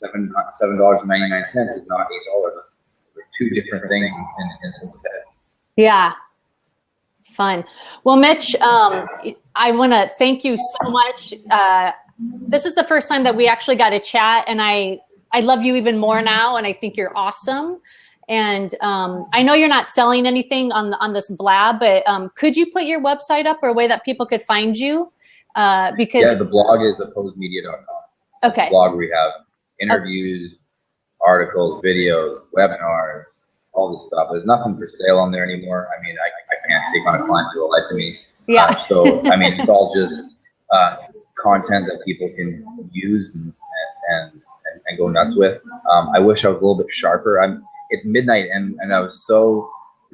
$7.99 is not $8. They're two different things in simple set. Yeah. Fun. Well, Mitch, I want to thank you so much. This is the first time that we actually got to chat, and I love you even more now, and I think you're awesome. And I know you're not selling anything on this blab, but could you put your website up or a way that people could find you? Because the blog is opposedmedia.com. Okay. The blog, we have interviews, articles, videos, webinars, all this stuff. There's nothing for sale on there anymore. I mean, I can't take on a client who will lie to me. Yeah. So I mean, it's all just content that people can use and go nuts with. I wish I was a little bit sharper. It's midnight and we're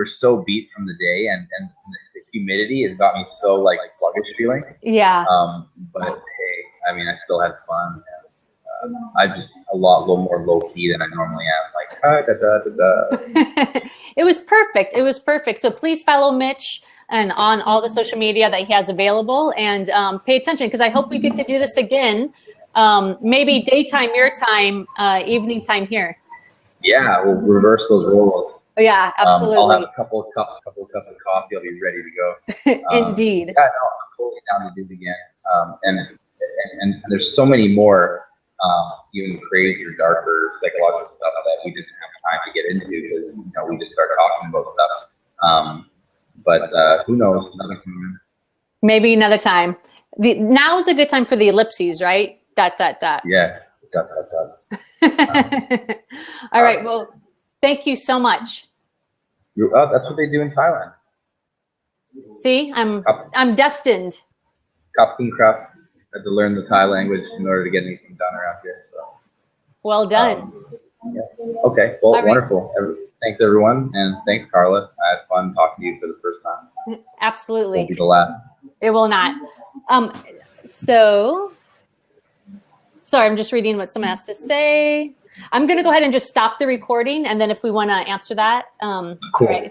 so beat from the day and the humidity has got me so like sluggish feeling. Yeah. But hey, I mean, I still had fun. I'm just a little more low key than I normally am. Like It was perfect. It was perfect. So please follow Mitch and on all the social media that he has available, and pay attention because I hope we get to do this again. Maybe daytime your time, evening time here. Yeah, we'll reverse those roles. Yeah, absolutely. I'll have a couple of cups of coffee. I'll be ready to go. Indeed. Yeah, no, I'm totally down to do it again. And there's so many more, even crazier, darker psychological stuff that we didn't have time to get into because we just started talking about stuff. But who knows? Another time. Maybe another time. Now is a good time for the ellipses, right? ... Yeah. ... All right. Well, thank you so much. That's what they do in Thailand. See, I'm destined. Kapung Krap. Had to learn the Thai language in order to get anything done around here. So. Well done. Yeah. Okay. Well, right. Wonderful. Thanks, everyone. And thanks, Carla. I had fun talking to you for the first time. Absolutely. Won't be the last. It will not. So, sorry, I'm just reading what someone has to say. I'm going to go ahead and just stop the recording. And then if we want to answer that. Cool. All right.